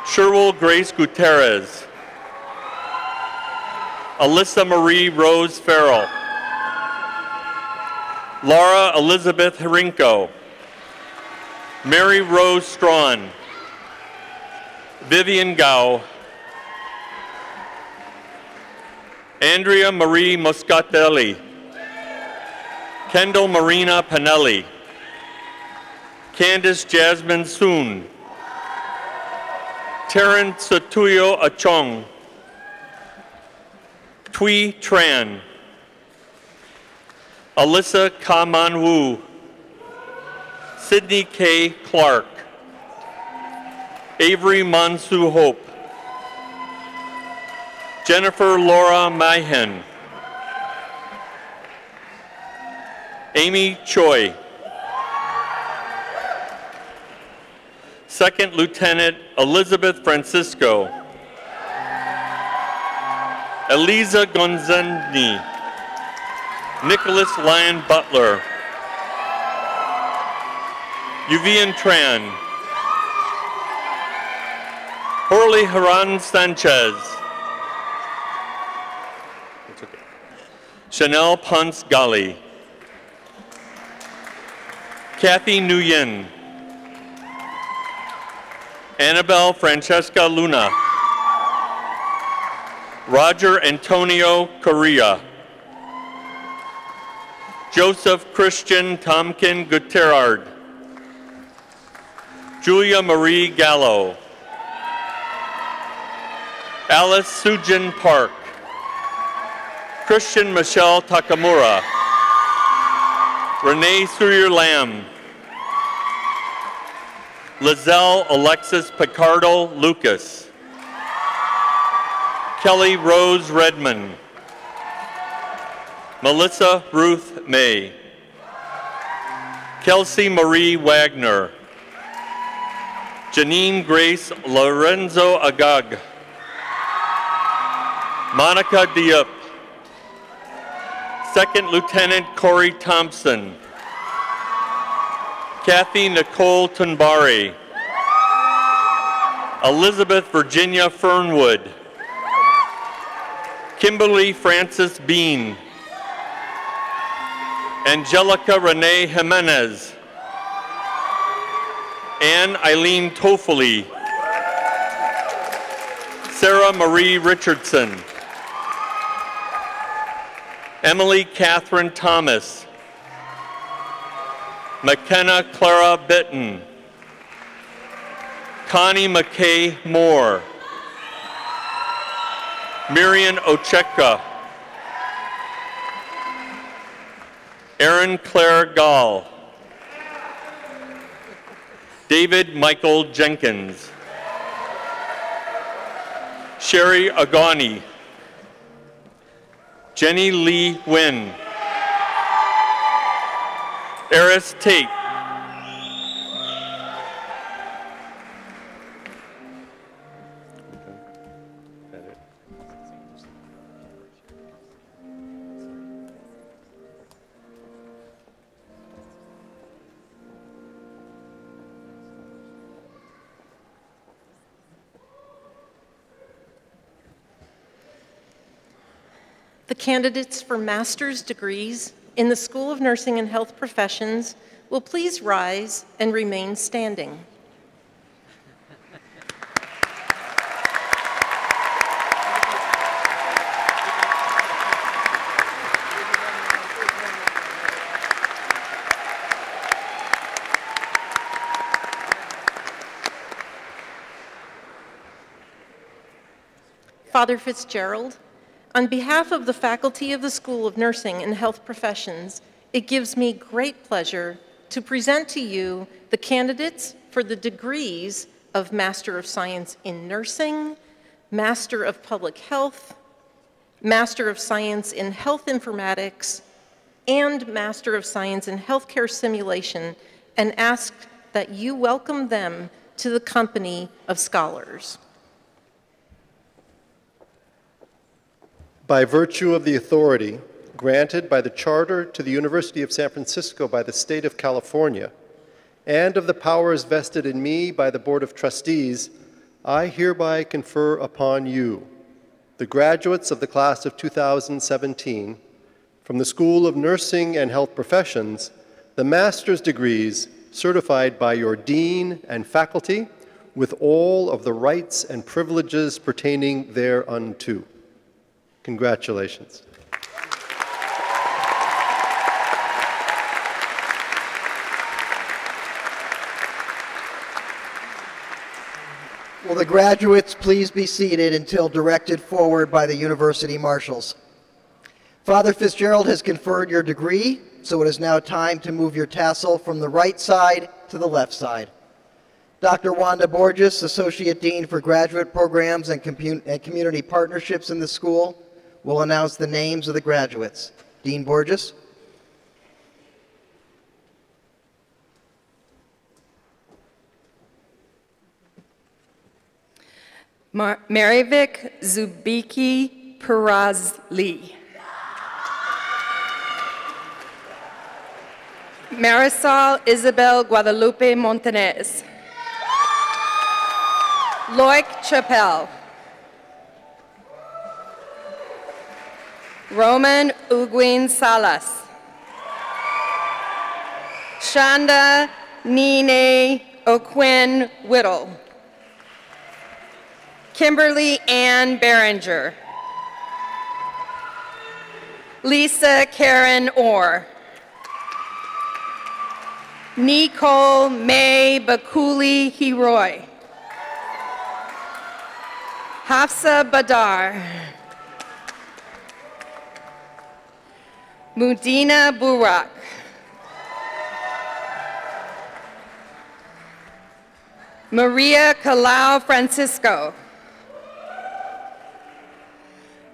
Sherwell Grace Gutierrez. Alyssa Marie Rose Farrell. Laura Elizabeth Hirinko. Mary Rose Strawn. Vivian Gao. Andrea Marie Moscatelli. Kendall Marina Panelli. Candace Jasmine Soon. Taryn Satuyo Achong. Tui Tran. Alyssa Kaman Wu. Sydney K. Clark. Avery Mansu Hope. Jennifer Laura Mahen. Amy Choi. Second Lieutenant Elizabeth Francisco. Eliza Gonzani. Nicholas Lyon Butler. Yuvian Tran. Horley Haran Sanchez. Chanel Ponce Gali. Kathy Nguyen. Annabelle Francesca Luna. Roger Antonio Correa. Joseph Christian Tomkin Gutierrard. Julia Marie Gallo. Alice Sujin Park. Christian Michelle Takamura. Renee Surier Lamb. Lizelle Alexis Picardo Lucas. Kelly Rose Redmond. Melissa Ruth May. Kelsey Marie Wagner. Janine Grace Lorenzo Agag. Second Lieutenant Corey Thompson, Kathy Nicole Tunbari, Elizabeth Virginia Fernwood, Kimberly Frances Bean, Angelica Renee Jimenez, Ann Eileen Toffoli, Sarah Marie Richardson, Emily Catherine Thomas, McKenna Clara Bitton, Connie McKay Moore, Miriam Ocheka, Erin Claire Gall, David Michael Jenkins, Sherry Agani, Jenny Lee Wynn, Eris Tate, The candidates for master's degrees in the School of Nursing and Health Professions will please rise and remain standing. Father Fitzgerald, on behalf of the faculty of the School of Nursing and Health Professions, it gives me great pleasure to present to you the candidates for the degrees of Master of Science in Nursing, Master of Public Health, Master of Science in Health Informatics, and Master of Science in Healthcare Simulation, and ask that you welcome them to the company of scholars. By virtue of the authority granted by the Charter to the University of San Francisco by the State of California, and of the powers vested in me by the Board of Trustees, I hereby confer upon you, the graduates of the class of 2017, from the School of Nursing and Health Professions, the master's degrees certified by your dean and faculty with all of the rights and privileges pertaining thereunto. Congratulations. Will the graduates please be seated until directed forward by the university marshals? Father Fitzgerald has conferred your degree, so it is now time to move your tassel from the right side to the left side. Dr. Wanda Borges, Associate Dean for Graduate Programs and Community Partnerships in the school, will announce the names of the graduates. Dean Borges. Marivik Zubiki Perazli. Marisol Isabel Guadalupe Montanez. Loic Chappelle. Roman Uguin Salas. Shanda Nene O'Quinn Whittle. Kimberly Ann Behringer. Lisa Karen Orr. Nicole May Bakuli Hiroy. Hafsa Badar. Mudina Burak. Maria Kalau Francisco.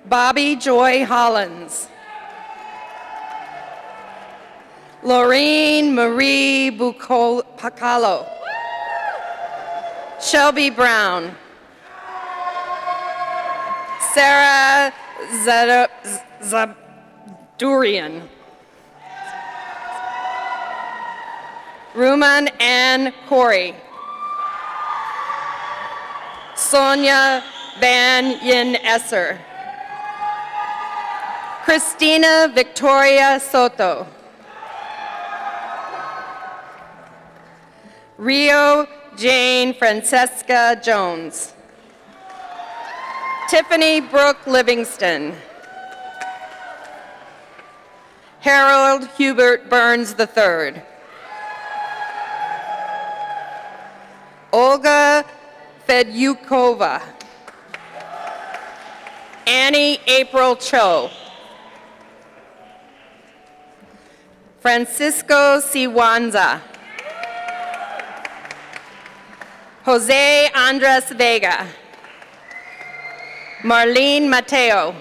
Bobby Joy Hollins. Laureen Marie Pacalo. Shelby Brown. Sarah Durian. Ruman Ann Corey. Sonia Van Yin Esser. Christina Victoria Soto. Rio Jane Francesca Jones. Tiffany Brooke Livingston. Harold Hubert Burns III. Olga Fedyukova. Annie April Cho. Francisco Siwanza. Jose Andres Vega. Marlene Mateo.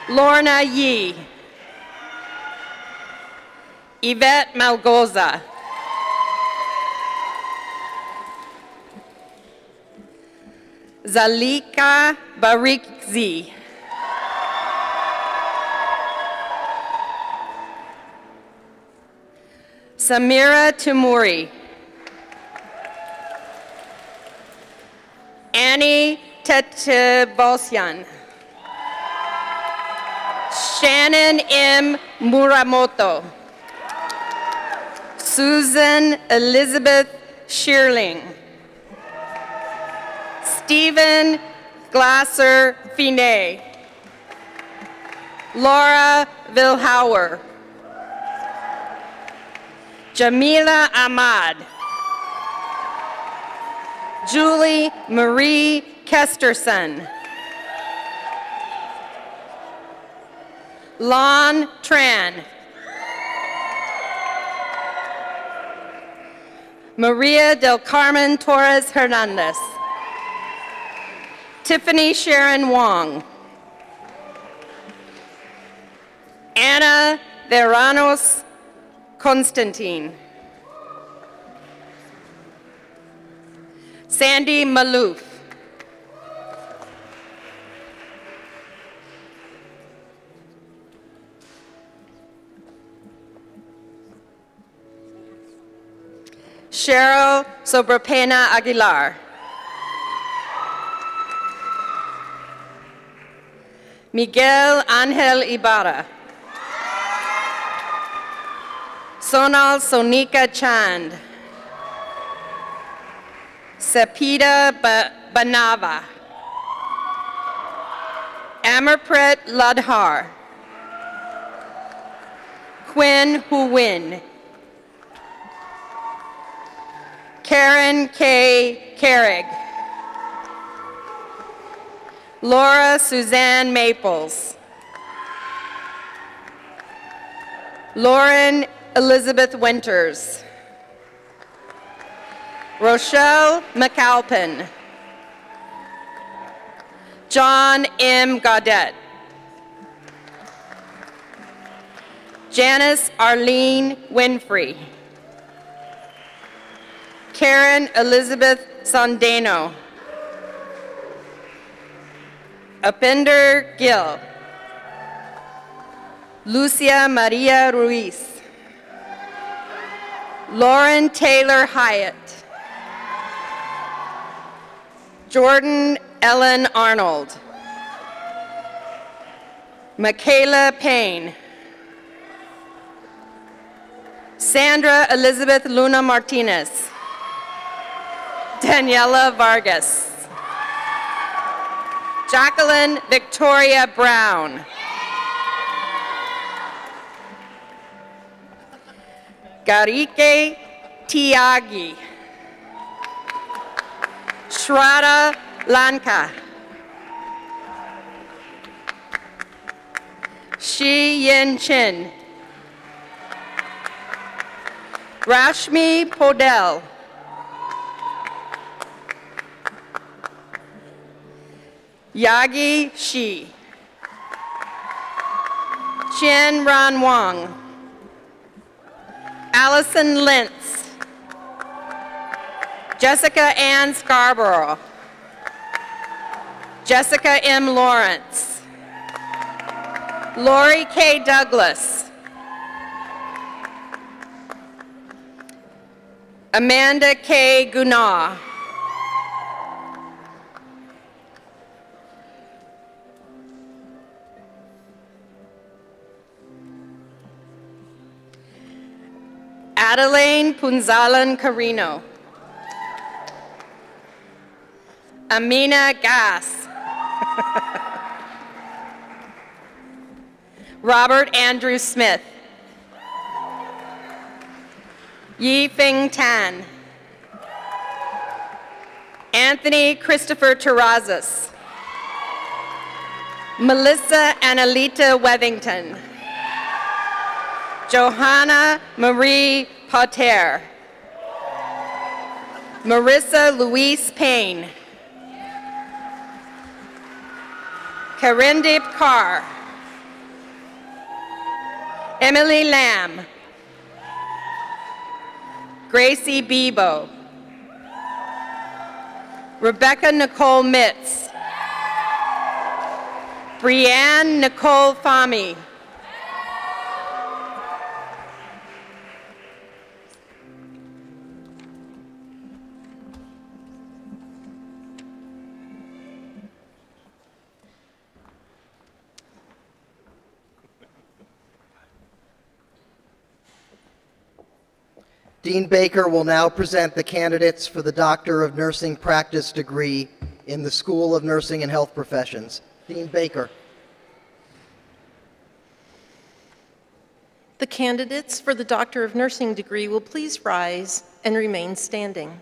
Lorna Yee. Yvette Malgoza. Zalika Barikzi. Samira Timuri. Annie Tetebosyan. Shannon M. Muramoto. Susan Elizabeth Shearling. Stephen Glasser Finet. Laura Vilhauer. Jamila Ahmad. Julie Marie Kesterson. Lon Tran. Maria del Carmen Torres Hernandez. Tiffany Sharon Wong. Anna Veranos Constantine. Sandy Malouf. Cheryl Sobrapena Aguilar. Miguel Angel Ibarra. Sonal Sonika Chand. Sepida Banava. Amarpret Ladhar. Quinn Huwin. Karen K. Carrig. Laura Suzanne Maples. Lauren Elizabeth Winters. Rochelle McAlpin. John M. Gaudet. Janice Arlene Winfrey. Karen Elizabeth Sondeno. Upinder Gill. Lucia Maria Ruiz. Lauren Taylor Hyatt. Jordan Ellen Arnold. Michaela Payne. Sandra Elizabeth Luna Martinez. Daniela Vargas. Jacqueline Victoria Brown. Garike Tiagi. Shraddha Lanka. Shi Yin Chin. Rashmi Podell. Yagi Shi. Chen Ran Wang. Allison Lentz. Jessica Ann Scarborough. Jessica M. Lawrence. Lori K. Douglas. Amanda K. Gunnar. Adelaine Punzalan Carino. Amina Gass. Robert Andrew Smith. Yi Feng Tan. Anthony Christopher Terrazas. Melissa Annalita Wethington. Johanna Marie Potter. Marissa Louise Payne. Karindip Kaur. Emily Lamb. Gracie Bebo. Rebecca Nicole Mitz. Brianne Nicole Fahmy. Dean Baker will now present the candidates for the Doctor of Nursing Practice degree in the School of Nursing and Health Professions. Dean Baker. The candidates for the Doctor of Nursing degree will please rise and remain standing.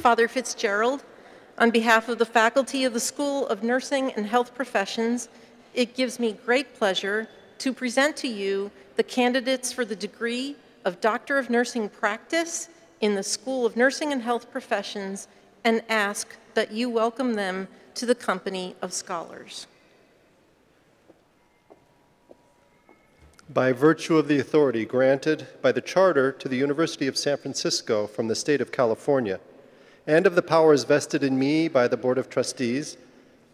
Father Fitzgerald, on behalf of the faculty of the School of Nursing and Health Professions, it gives me great pleasure to present to you the candidates for the degree of Doctor of Nursing Practice in the School of Nursing and Health Professions and ask that you welcome them to the company of scholars. By virtue of the authority granted by the Charter to the University of San Francisco from the State of California, and of the powers vested in me by the Board of Trustees,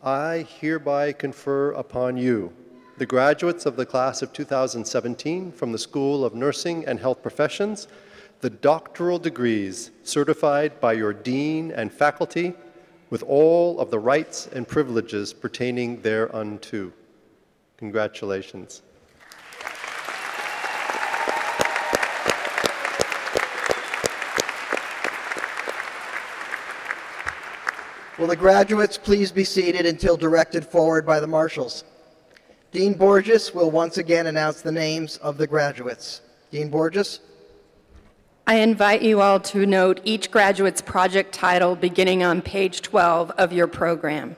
I hereby confer upon you, the graduates of the class of 2017 from the School of Nursing and Health Professions, the doctoral degrees certified by your dean and faculty with all of the rights and privileges pertaining thereunto. Congratulations. Will the graduates please be seated until directed forward by the marshals? Dean Borges will once again announce the names of the graduates. Dean Borges. I invite you all to note each graduate's project title beginning on page 12 of your program.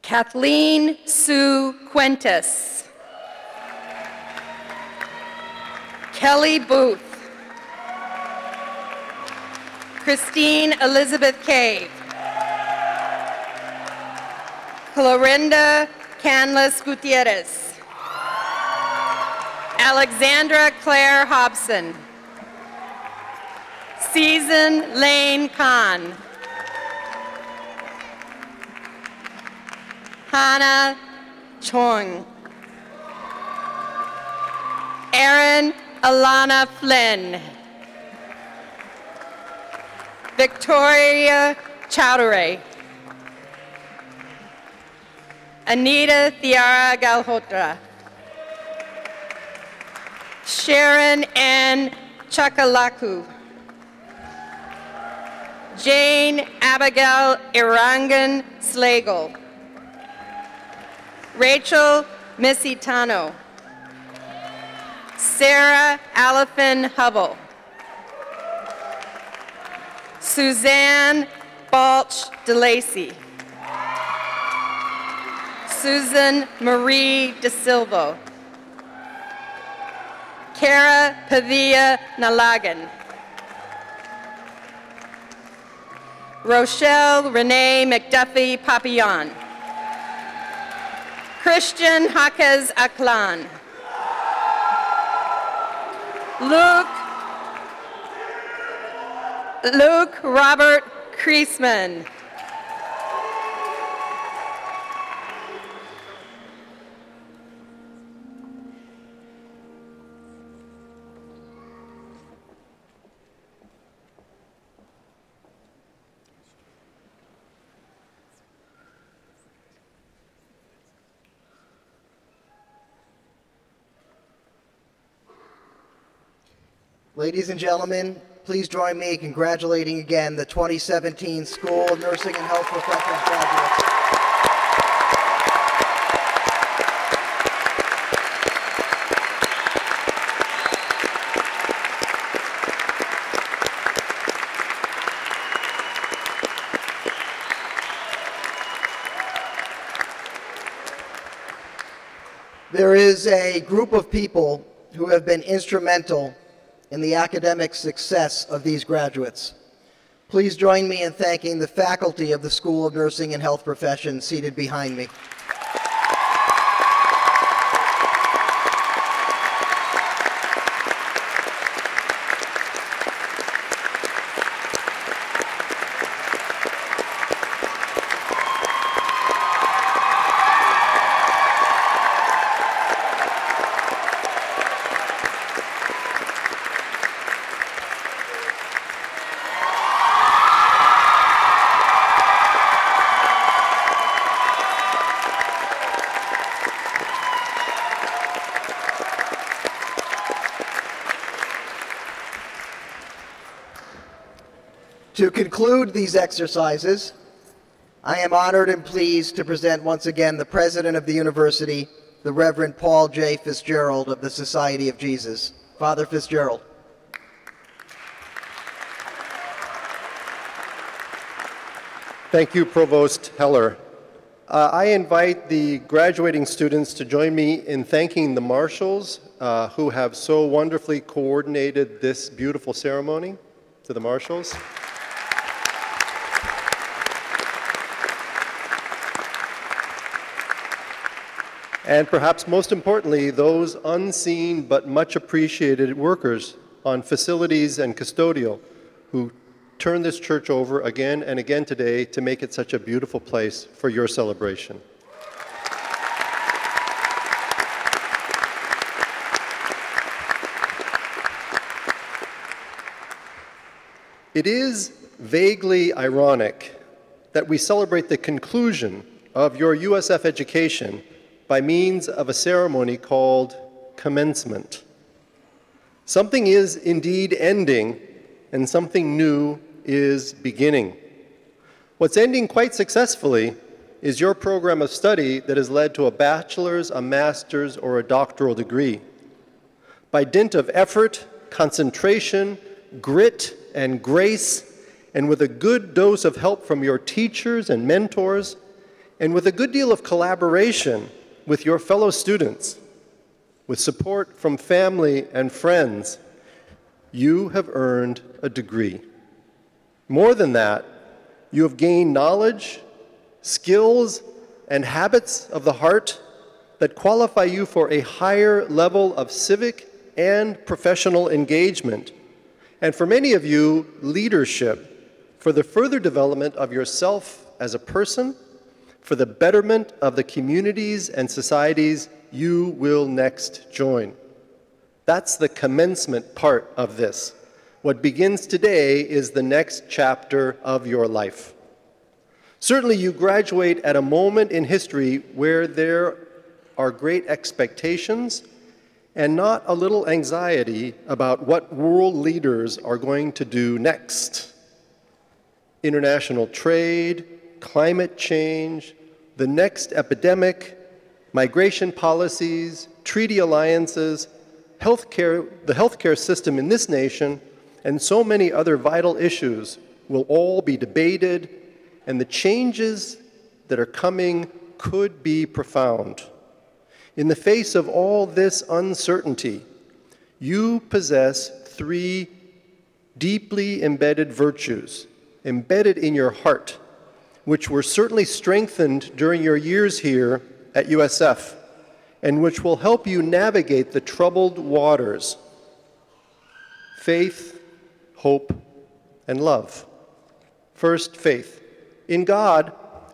Kathleen Sue Quintus. Kelly Booth. Christine Elizabeth Cave. Clorinda Canlis Gutierrez. Alexandra Claire Hobson. Season Lane Kahn. Hannah Chong. Erin Alana Flynn. Victoria Chowdhury. Anita Thiara Galhotra. Sharon Ann Chakalaku. Jane Abigail Irangan Slagle. Rachel Misitano. Sarah Aliphin Hubble. Suzanne Balch DeLacy. Susan Marie De Silva. Cara Padilla Nalagan. Rochelle Renee McDuffie Papillon. Christian Jaquez Aklan. Luke Robert Kriesman. Ladies and gentlemen, please join me in congratulating again the 2017 School of Nursing and Health Professions graduates. There is a group of people who have been instrumental in the academic success of these graduates. Please join me in thanking the faculty of the School of Nursing and Health Professions seated behind me. To conclude these exercises, I am honored and pleased to present once again the President of the University, the Reverend Paul J. Fitzgerald of the Society of Jesus. Father Fitzgerald. Thank you, Provost Heller. I invite the graduating students to join me in thanking the marshals who have so wonderfully coordinated this beautiful ceremony. To the marshals. And perhaps most importantly, those unseen but much appreciated workers on facilities and custodial who turn this church over again and again today to make it such a beautiful place for your celebration. It is vaguely ironic that we celebrate the conclusion of your USF education by means of a ceremony called commencement. Something is indeed ending, and something new is beginning. What's ending quite successfully is your program of study that has led to a bachelor's, a master's, or a doctoral degree. By dint of effort, concentration, grit, and grace, and with a good dose of help from your teachers and mentors, and with a good deal of collaboration with your fellow students, with support from family and friends, you have earned a degree. More than that, you have gained knowledge, skills, and habits of the heart that qualify you for a higher level of civic and professional engagement, and for many of you, leadership for the further development of yourself as a person, for the betterment of the communities and societies you will next join. That's the commencement part of this. What begins today is the next chapter of your life. Certainly you graduate at a moment in history where there are great expectations and not a little anxiety about what world leaders are going to do next. international trade, climate change, the next epidemic, migration policies, treaty alliances, the healthcare system in this nation, and so many other vital issues will all be debated, and the changes that are coming could be profound. In the face of all this uncertainty, you possess three deeply embedded virtues, embedded in your heart, which were certainly strengthened during your years here at USF, and which will help you navigate the troubled waters: faith, hope, and love. First, faith in God,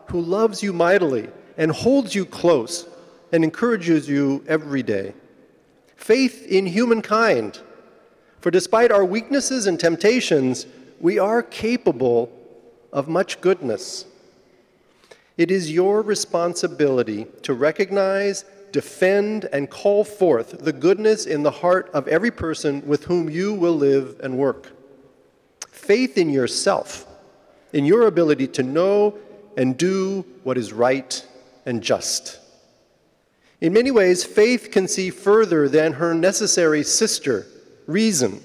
who loves you mightily and holds you close and encourages you every day. Faith in humankind, for despite our weaknesses and temptations, we are capable of much goodness. It is your responsibility to recognize, defend, and call forth the goodness in the heart of every person with whom you will live and work. Faith in yourself, in your ability to know and do what is right and just. In many ways, faith can see further than her necessary sister, reason.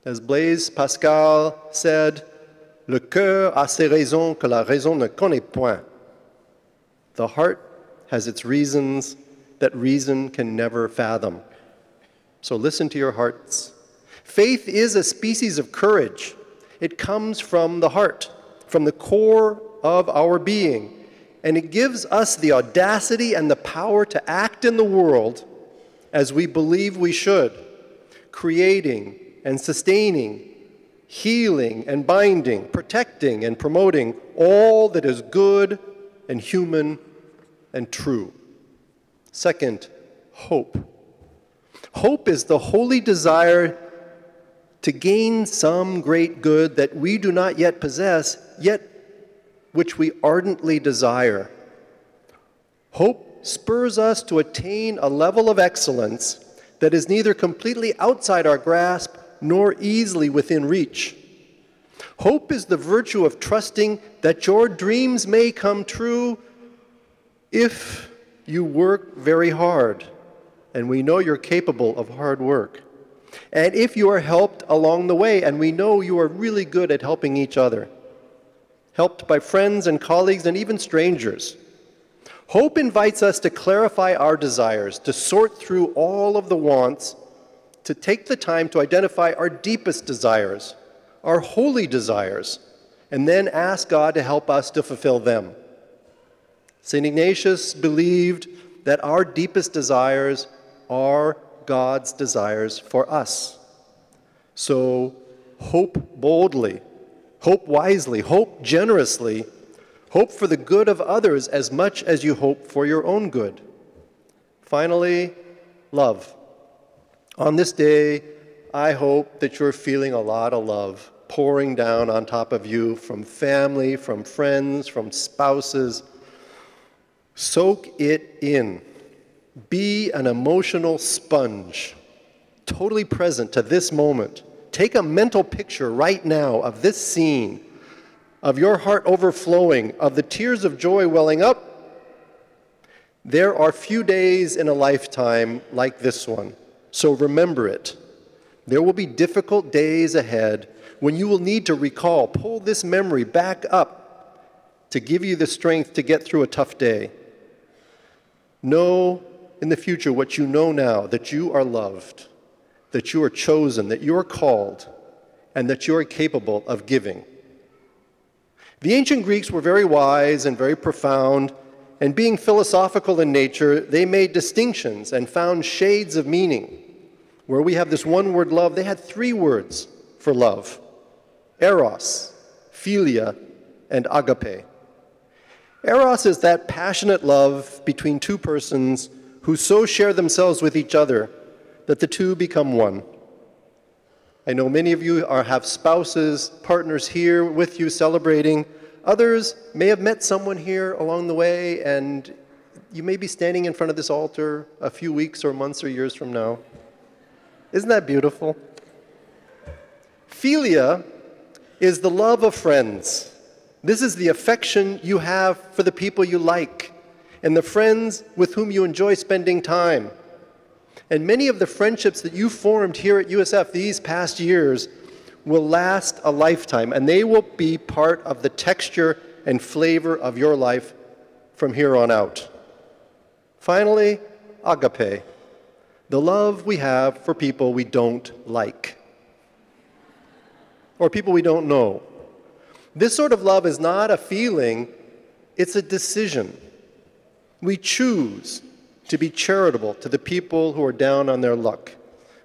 As Blaise Pascal said, "Le cœur a ses raisons que la raison ne connaît point." The heart has its reasons that reason can never fathom. So listen to your hearts. Faith is a species of courage. It comes from the heart, from the core of our being, and it gives us the audacity and the power to act in the world as we believe we should, creating and sustaining, healing and binding, protecting and promoting all that is good and human and true. Second, hope. Hope is the holy desire to gain some great good that we do not yet possess, yet which we ardently desire. Hope spurs us to attain a level of excellence that is neither completely outside our grasp nor easily within reach. Hope is the virtue of trusting that your dreams may come true if you work very hard, and we know you're capable of hard work. And if you are helped along the way, and we know you are really good at helping each other, helped by friends and colleagues and even strangers. Hope invites us to clarify our desires, to sort through all of the wants, to take the time to identify our deepest desires, our holy desires, and then ask God to help us to fulfill them. St. Ignatius believed that our deepest desires are God's desires for us. So hope boldly, hope wisely, hope generously, hope for the good of others as much as you hope for your own good. Finally, love. On this day, I hope that you're feeling a lot of love pouring down on top of you from family, from friends, from spouses. Soak it in. Be an emotional sponge, totally present to this moment. Take a mental picture right now of this scene, of your heart overflowing, of the tears of joy welling up. There are few days in a lifetime like this one, so remember it. There will be difficult days ahead when you will need to recall, pull this memory back up to give you the strength to get through a tough day. Know in the future what you know now, that you are loved, that you are chosen, that you are called, and that you are capable of giving. The ancient Greeks were very wise and very profound, and being philosophical in nature, they made distinctions and found shades of meaning. Where we have this one word love, they had three words for love: eros, philia, and agape. Eros is that passionate love between two persons who so share themselves with each other that the two become one. I know many of you have spouses, partners here with you celebrating. Others may have met someone here along the way, and you may be standing in front of this altar a few weeks or months or years from now. Isn't that beautiful? Philia is the love of friends. This is the affection you have for the people you like and the friends with whom you enjoy spending time. And many of the friendships that you formed here at USF these past years will last a lifetime, and they will be part of the texture and flavor of your life from here on out. Finally, agape, the love we have for people we don't like or people we don't know. This sort of love is not a feeling, it's a decision. We choose to be charitable to the people who are down on their luck.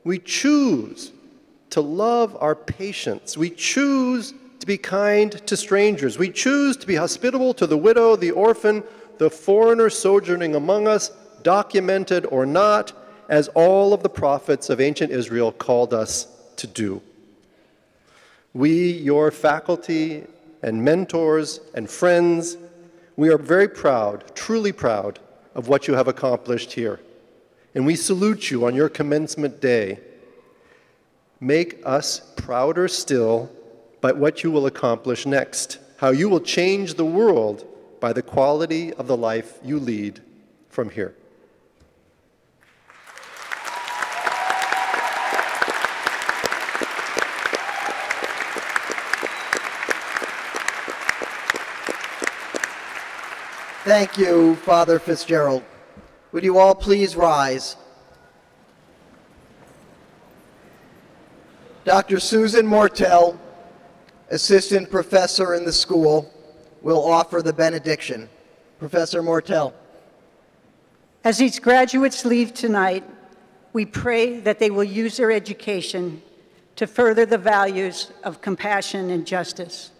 We choose to love our patients. We choose to be kind to strangers. We choose to be hospitable to the widow, the orphan, the foreigner sojourning among us, documented or not, as all of the prophets of ancient Israel called us to do. We, your faculty and mentors and friends, we are very proud, truly proud, of what you have accomplished here. And we salute you on your commencement day. Make us prouder still by what you will accomplish next, how you will change the world by the quality of the life you lead from here. Thank you, Father Fitzgerald. Would you all please rise? Dr. Susan Martel, assistant professor in the school, will offer the benediction. Professor Martel. As these graduates leave tonight, we pray that they will use their education to further the values of compassion and justice.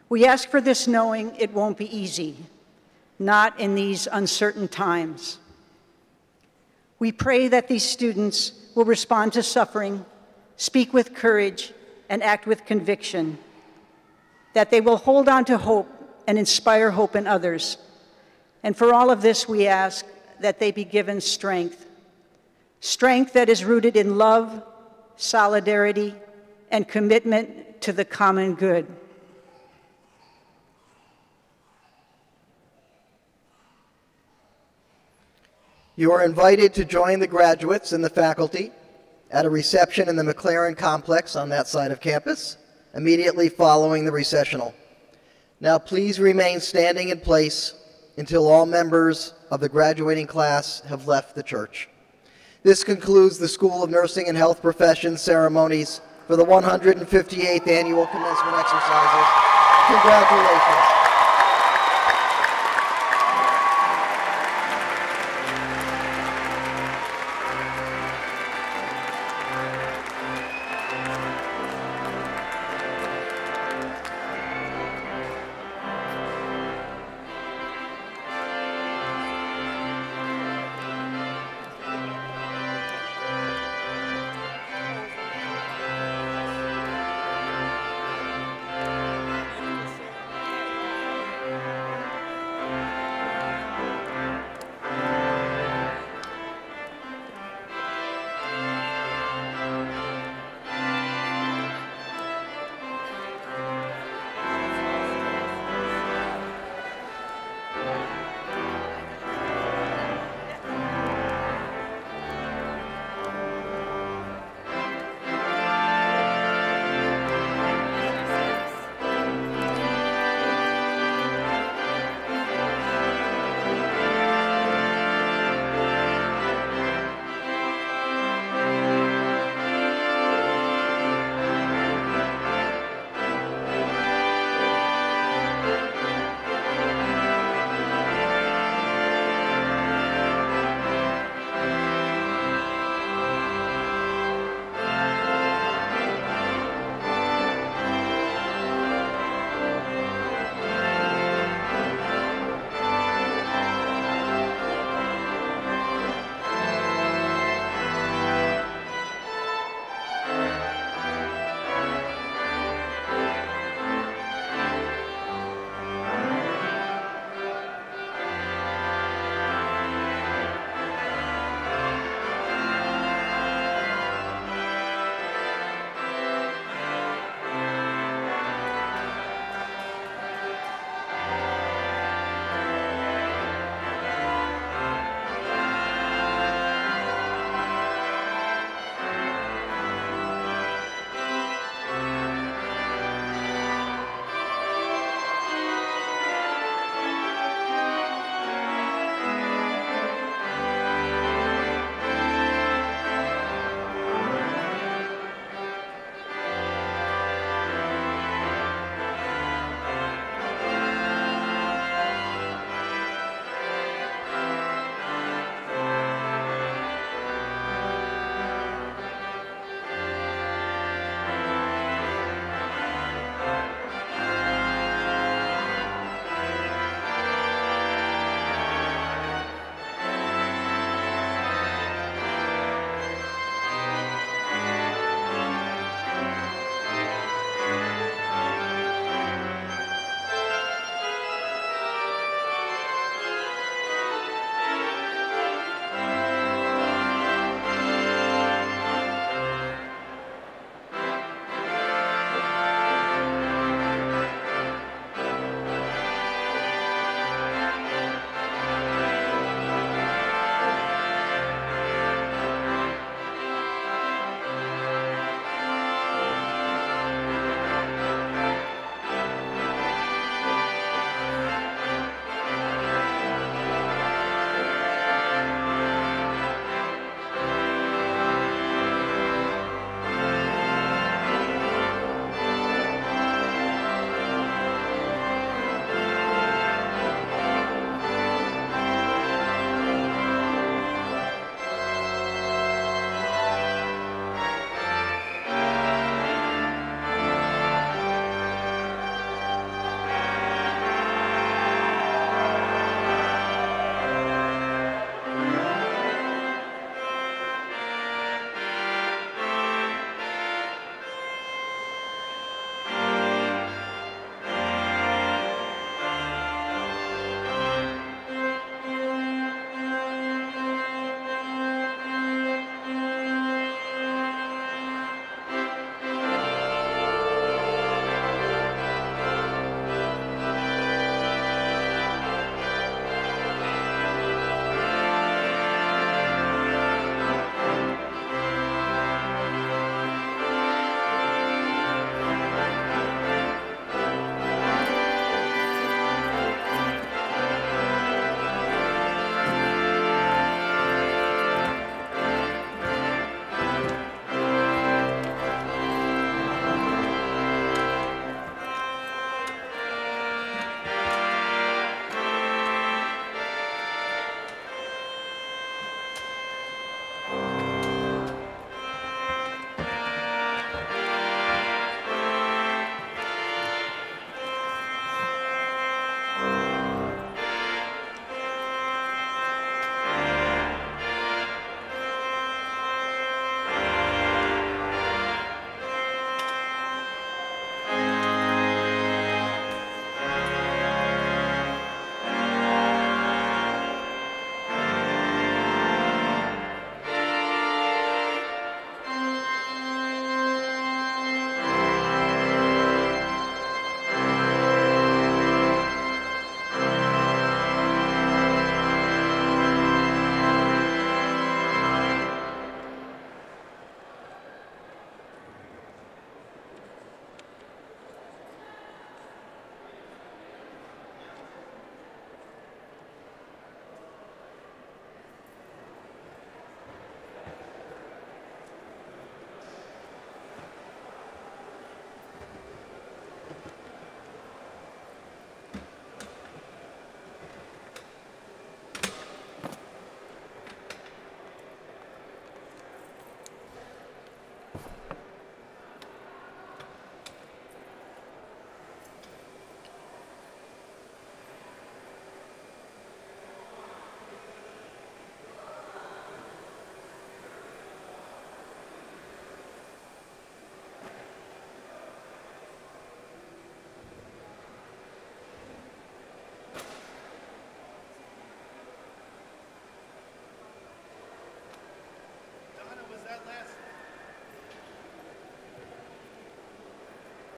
We ask for this knowing it won't be easy, not in these uncertain times. We pray that these students will respond to suffering, speak with courage, and act with conviction, that they will hold on to hope and inspire hope in others. And for all of this, we ask that they be given strength, strength that is rooted in love, solidarity, and commitment to the common good. You are invited to join the graduates and the faculty at a reception in the McLaren complex on that side of campus, immediately following the recessional. Now please remain standing in place until all members of the graduating class have left the church. This concludes the School of Nursing and Health Professions ceremonies for the 158th Annual Commencement Exercises. Congratulations.